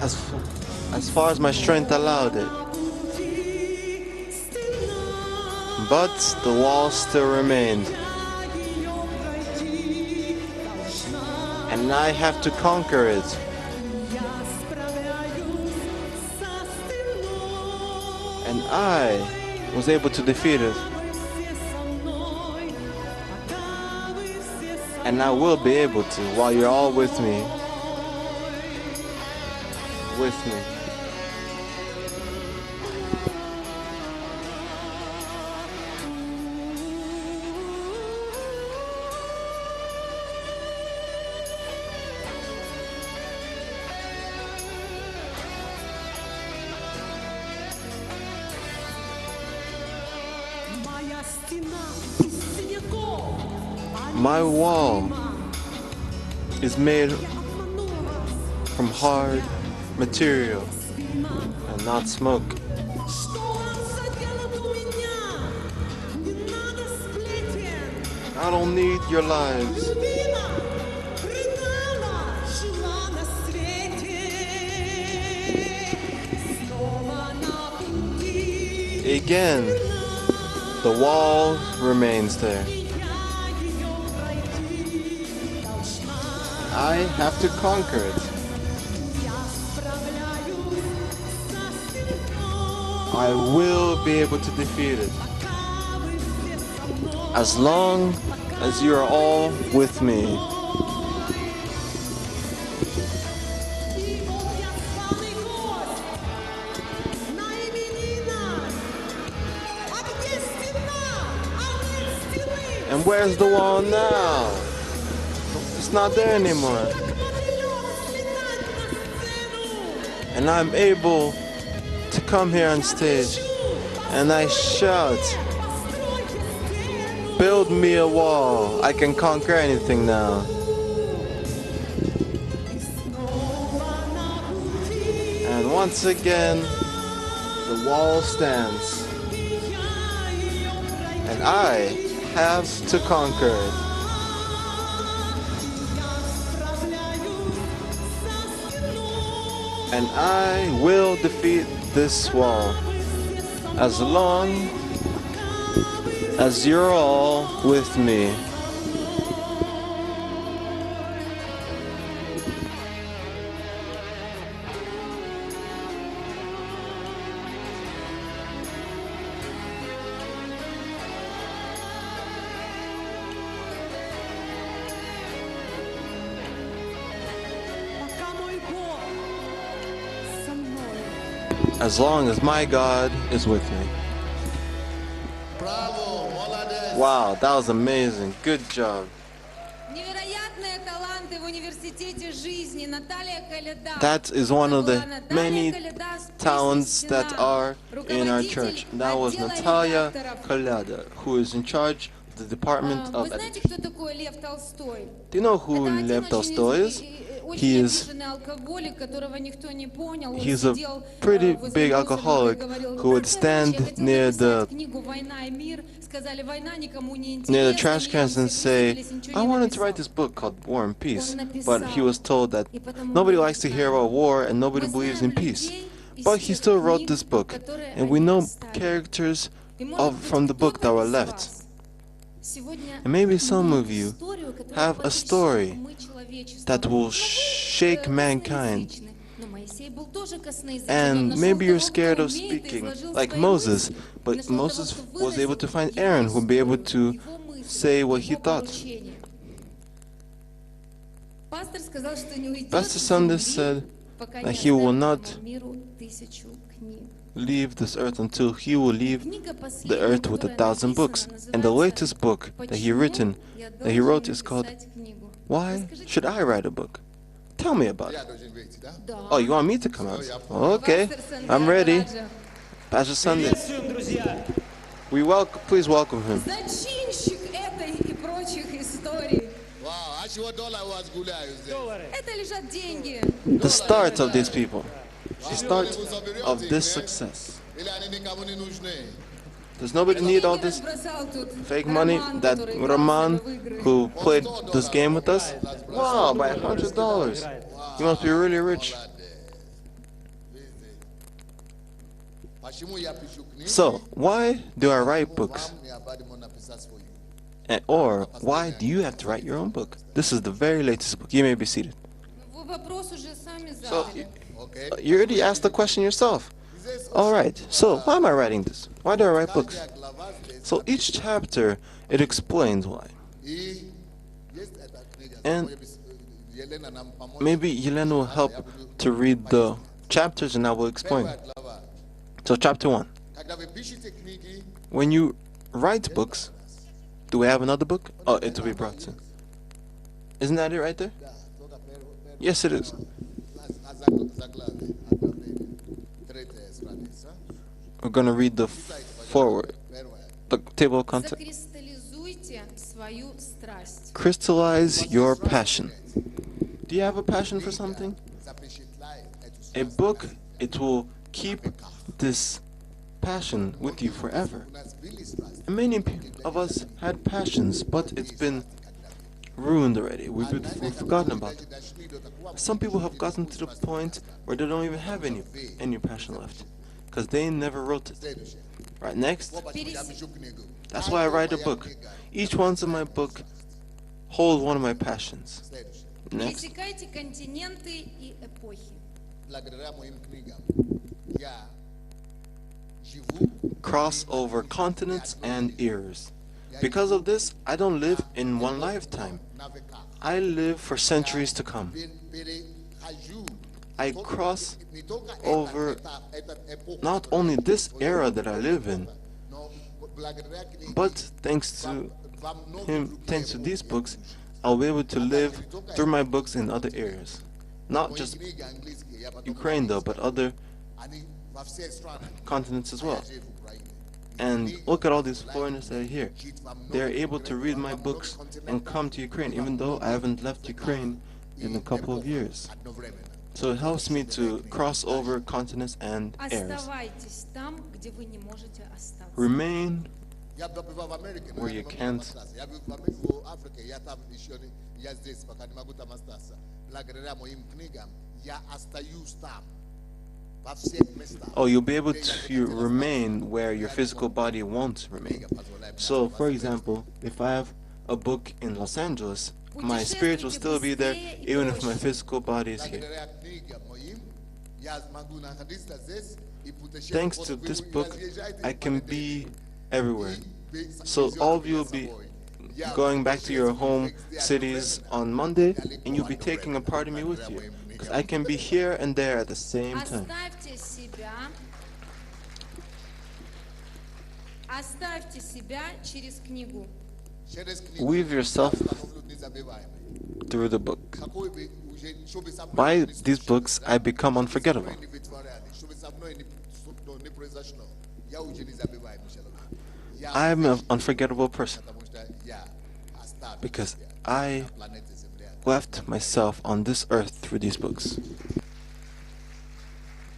as far as my strength allowed it. But the wall still remained. And I have to conquer it. And I was able to defeat it. And I will be able to while you're all with me. With me. My wall is made from hard material and not smoke. I don't need your lives. Again, the wall remains there. I have to conquer it. I will be able to defeat it. As long as you are all with me. And where's the wall now? It's not there anymore. And I'm able to come here on stage and I shout, build me a wall. I can conquer anything now. And once again, the wall stands. and I have to conquer it. And I will defeat this wall as long as you're all with me. As long as my God is with me. Bravo, молодец. Wow, that was amazing. Good job. Невероятные таланты в университете жизни. Наталья Коляда. That is one of the Наталья many Коляда, talents that Стена, are in our church. руководитель That was отдела Natalia редакторов. Kolyada, who is in charge of the Department Вы of знаете, Education. кто такой Лев Толстой? Do you know who Это один Lev очень Tolstoy is? очень He is обиженный алкоголик, которого никто не понял. Он He's a сидел, pretty возле big мусорного и alcoholic говорил, who would «Здравствуйте, stand я хотел near написать the книгу «Война и мир». Сказали, «Война никому не near the интересна». trash И cans он and все say, высадились, ничего I не wanted to написал. write this book called War and Peace, Он написал. but he was told that И потому nobody мы likes to hear знаем- about war and nobody мы believes знаем in peace. людей из But he тех still wrote книг, this book, которые and we они know оставили. characters И, может быть, from the book that кто-то were из left. вас сегодня And maybe some имеет of you историю, которая have a потрясет story умы человечества. that will Но вы, shake mankind. косноязычны. Но Моисей был тоже косноязычен. Он And нашел maybe you're того, scared кто of умеет, и speaking изложил like свои Moses, мысли. but Нашел того, Moses кто was able to выразил find его Aaron who would be able историю, to его мысли, say what he его thought. поручения. Пастор сказал, что не уйдет Pastor с Sunday земли, said пока that не he will оставит not этому миру 1000 книг. leave this earth until he will leave Книга the последняя, earth with которая 1,000 books. написана, And the называется latest book that he «Почему written, я that he wrote должен is called написать книгу?» Why Расскажите, Should I Write a Book? Tell me about Я it. должен выйти, да? Да. Oh, you want me to come out? Oh, Okay, Пастор Сандей I'm ready. Раджа. Pastor Sunday, Приветствуем, друзья! please welcome him. Зачинщик этой и прочих историй. Вау, а чего доллар у вас гуляют здесь? Доллары. Это лежат деньги. The start of these people, the start of this success. Или они никому не нужны? Does nobody need all this Разбросал тут fake money Роман, that который играл Roman, с нами в игры. who played this game with us? Wow, by $100. You must be really rich. Почему я пишу книги? So, why do I write books? Вам необходимо написать свою. Or, why do you have to write your own book? This is the very latest book. You may be seated. Вы вопрос уже сами So, задали. Okay? you already asked the question yourself. Alright, so why am I writing this? Why do I write books? Каждая глава здесь. So each chapter, it explains why. И есть эта книга. And Елена нам поможет. maybe Yelena will help to read the chapters and I will explain. Первая глава. So chapter 1. Когда вы пишете книги, When you write books, do we have another book? Oh, it will be brought to. Isn't that it right there? да, только первая Yes, it is. заглавие. Третья страница. We're going to read the forward, Первая. the table of contents. Закристаллизуйте свою страсть. Crystallize your passion. Do you have a passion for something? Запечатляет эту A страсть. book, it will keep this passion with you forever. У нас были страсти. And many of us had passions, but it's been ruined already. We've forgotten about it. Дошли до такого Some people have gotten to the point where they don't even have any passion left because they never wrote it. следующее. Right, next. Вот почему я пишу книгу. That's why I write a book. Each one's in my book hold one of my passions. Следующее. Next. Пересекайте континенты и эпохи. Благодаря моим книгам я живу Cross over continents and eras. Because of this, I don't live in one lifetime. на века. I live for centuries to come. Перехожу I cross не только over этот эпоху, not only this era that I live in, но благодаря книге but thanks to во многих him, других thanks to these эпохах. books, I'll be able to live through my books in other areas. Not Мои just книги английские, я потом Ukraine though, but other они во всех странах. continents as well. Я жил в Украине. And look at all these foreigners that are here. They're able to read my books and come to Ukraine, even though I haven't left Ukraine in a couple of years. Одновременно. So it helps me to cross over continents and eras. Оставайтесь там, где вы не можете остаться. Remain where you can't. Oh, you'll be able to remain where your physical body won't remain. So, for example, if I have a book in Los Angeles, my spirit will still be there even if my physical body is here. Thanks to this book, I can be everywhere. So all of you will be going back to your home cities on Monday, and you'll be taking a part of me with you. Because I can be here and there at the same time. Оставьте себя через книгу. Weave yourself through the book. By these books, I become unforgettable. I am an unforgettable person because I left myself on this earth through these books.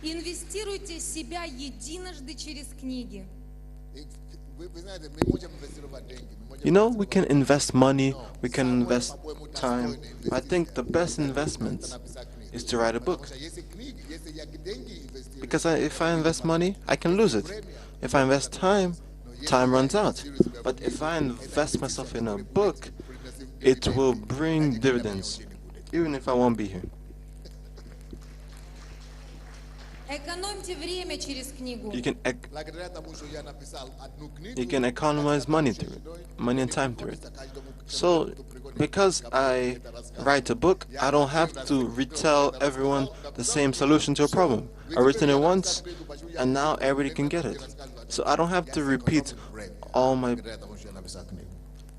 Инвестируйте себя единожды через книги. You know, we can invest money, we can invest time. I think the best investment is to write a book. Because if I invest money, I can lose it. If I invest time, time runs out. But if I invest myself in a book, it will bring dividends, even if I won't be here. Экономьте время через книгу. You can economize money through it, money and time through it. So, because I write a book, I don't have to retell everyone the same solution to a problem. I've written it once, and now everybody can get it. So I don't have to repeat all my...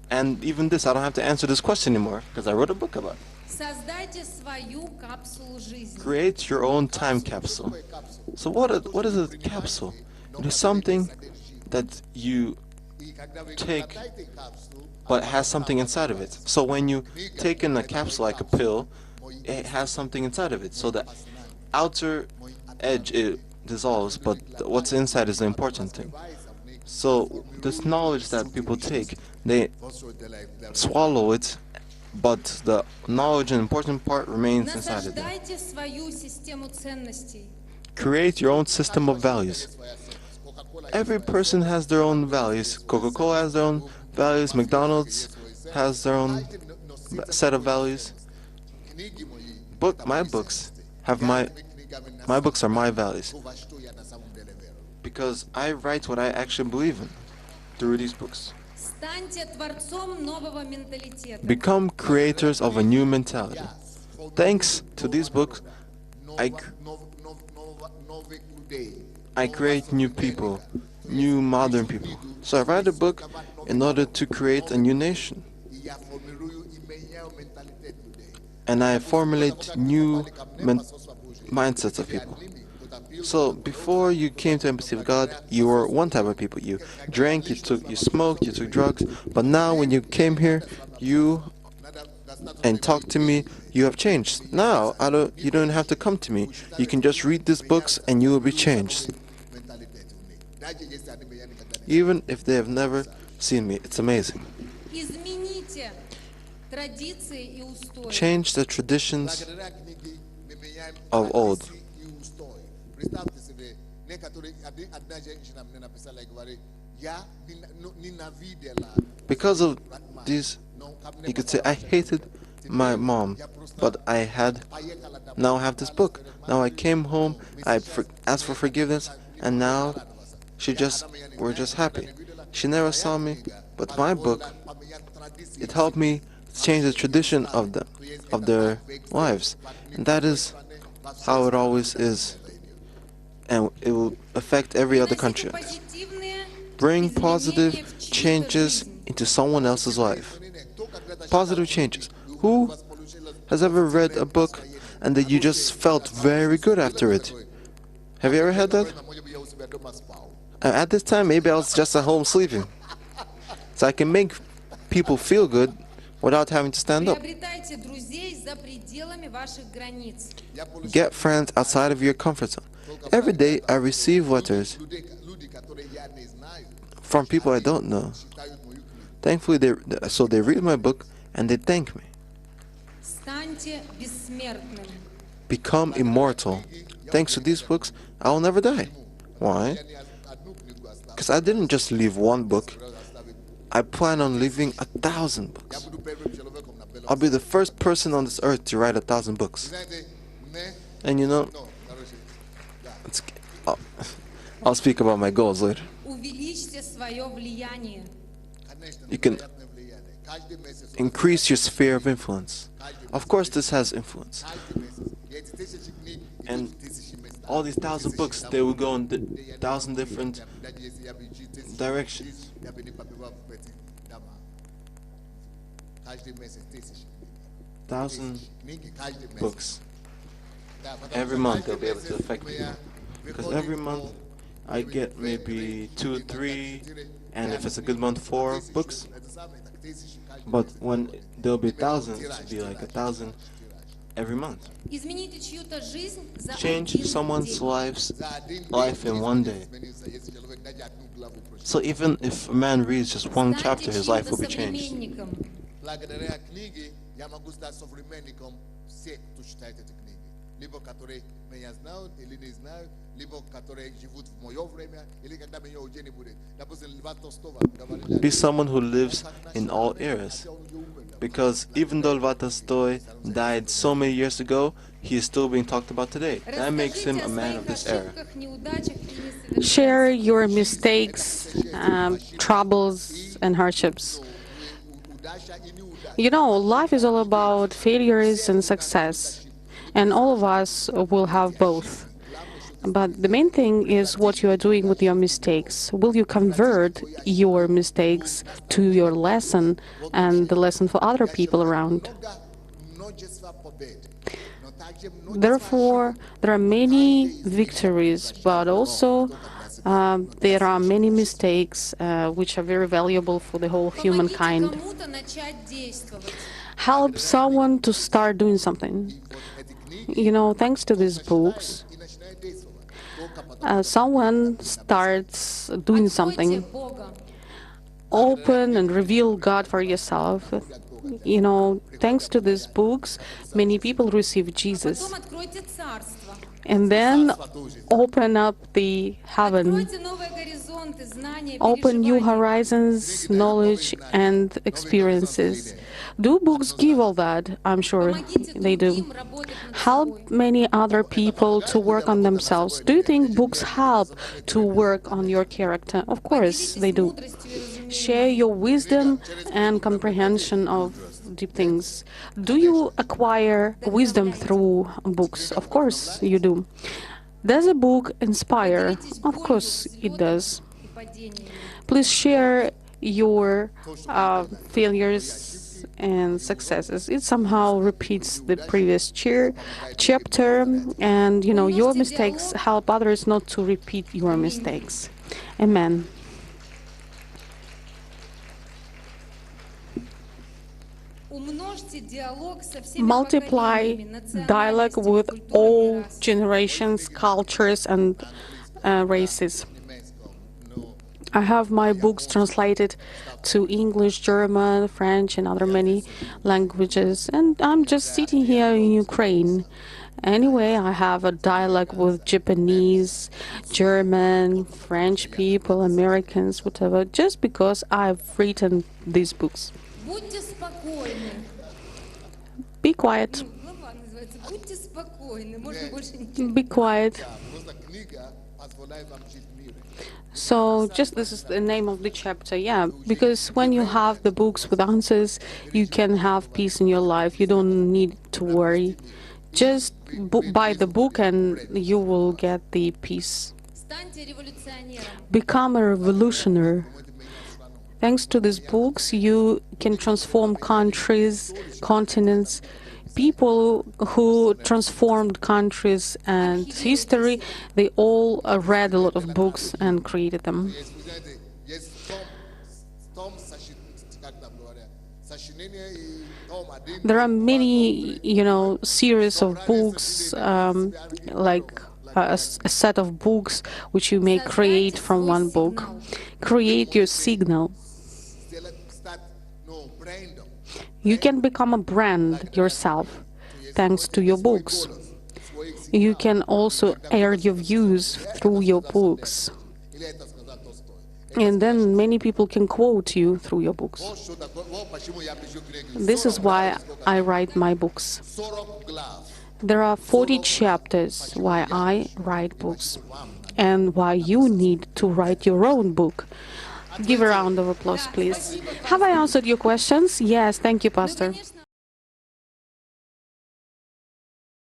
And even this, I don't have to answer this question anymore, because I wrote a book about it. Создайте свою капсулу жизни. Create your own time capsule. So what is a capsule? It is something that you take but has something inside of it. So when you take in a capsule like a pill, it has something inside of it. So the outer edge it dissolves, but what's inside is the important thing. So this knowledge that people take, they swallow it, but the knowledge and important part remains inside of them. Насаждайте свою систему ценностей. Create your own system of values. Every person has their own values. Coca-Cola has their own values. McDonald's has their own set of values. My books have my books are my values. Because I write what I actually believe in through these books. Станьте творцом нового менталитета. Become creators of a new mentality. Thanks to these books, I create new people, new modern people. So I write a book in order to create a new nation. And I formulate new mindsets of people. So before you came to Embassy of God, you were one type of people. You drank, you smoked, you took drugs. But now when you came here, and talked to me, you have changed. Now you don't have to come to me. You can just read these books and you will be changed. Even if they have never seen me, it's amazing. Измените традиции и устои. Change the traditions of old. Because of these, you could say, I hated my mom, but now I have this book. Now I came home, I asked for forgiveness, and now we're just happy. She never saw me, but my book, it helped me change the tradition of their lives. And that is how it always is. And it will affect every other country. Bring positive changes into someone else's life. Positive changes. Who has ever read a book and that you just felt very good after it? Have you ever had that? At this time, maybe I was just at home sleeping. So I can make people feel good without having to stand up. Get friends outside of your comfort zone. Every day I receive letters from people I don't know. Thankfully, they read my book and they thank me. Станьте бессмертным. Become immortal. Thanks to these books, I will never die. Why? Because I didn't just leave one book. I plan on leaving 1,000 books. I'll be the first person on this earth to write 1,000 books. And you know, I'll speak about my goals later. Увеличьте свое влияние. You can increase your sphere of influence. Of course, this has influence. And all these 1,000 books, they will go in 1,000 different directions. 1,000 books. Every month they'll be able to affect me. Because every month I get maybe 2 or 3, and if it's a good month, 4 books. But when there'll be 1,000, it'll be like 1,000 every month. Измените чью-то жизнь за Change один someone's день. life in one day. So even if a man reads just one Станьте chapter, his life will be чьим-то changed. современником. Благодаря книге я могу стать современником всех, кто читает эти книги. Либо которые меня знают или не знают, либо которые живут в мое время, или когда меня уже не будет. Допустим, Льва Толстого говорили. Be someone who lives in all eras. Because even though Lva Tolstoy died so many years ago, he is still being talked about today. That makes him Расскажите a о man своих of this era. ошибках, неудачах и несовершенствах. Share your mistakes, troubles, and hardships. You know, life is all about failures and success, and all of us will have both. But the main thing is what you are doing with your mistakes. Will you convert your mistakes to your lesson and the lesson for other people around? Therefore, there are many victories, but also there are many mistakes which are very valuable for the whole Помогите humankind. кому-то начать действовать. Help someone to start doing something. You know, thanks to these books, someone starts doing Откройте something. Бога. Open and reveal God for yourself. You know, thanks to these books, many people receive Jesus. Потом откройте царство. And then open up the heaven. Откройте новые горизонты, знания, Open new переживания. horizons, knowledge, and experiences. Do books give all that? I'm sure Помогите they do. другим работать над собой. Help many other people to work on themselves. Do you think books help to work on your character? Of course, they do. Мудростью и разумением. Share your wisdom and comprehension of deep things. Do you acquire wisdom through books? Of course, you do. Does a book inspire? Поделитесь Of болью, course, it взлетами does. и падениями. Please share your failures and successes. It somehow repeats the previous chapter, and you know your mistakes help others not to repeat your mistakes. Amen. Умножьте диалог со всеми Multiply поколениями, dialogue национальностями, with культурами all и расами. generations, cultures, and races. I have my books translated to English, German, French, and other many languages, and I'm just sitting here in Ukraine. Anyway, I have a dialogue with Japanese, German, French people, Americans, whatever, just because I've written these books. Будьте спокойны. Be quiet. Глава называется «Будьте спокойны». Можно больше ничего. Be quiet. Просто книга позволяет вам жить в мире. So, just this is the name of the chapter, yeah, because when you have the books with answers, you can have peace in your life. You don't need to worry. Just buy the book and you will get the peace. Станьте революционером. Become a revolutionary. Thanks to these books, you can transform countries, continents. People who transformed countries and history, they all read a lot of books and created them. Есть том как там говорят, сочинение и том один. There are many, you know, series of books like a set of books which you may create from one book. Create your signal. You can become a brand yourself thanks to your books. You can also air your views through your books. And then many people can quote you through your books. This is why I write my books. There are 40 chapters why I write books and why you need to write your own book. Give a round of applause, please. Have I answered your questions? Yes, thank you, Pastor.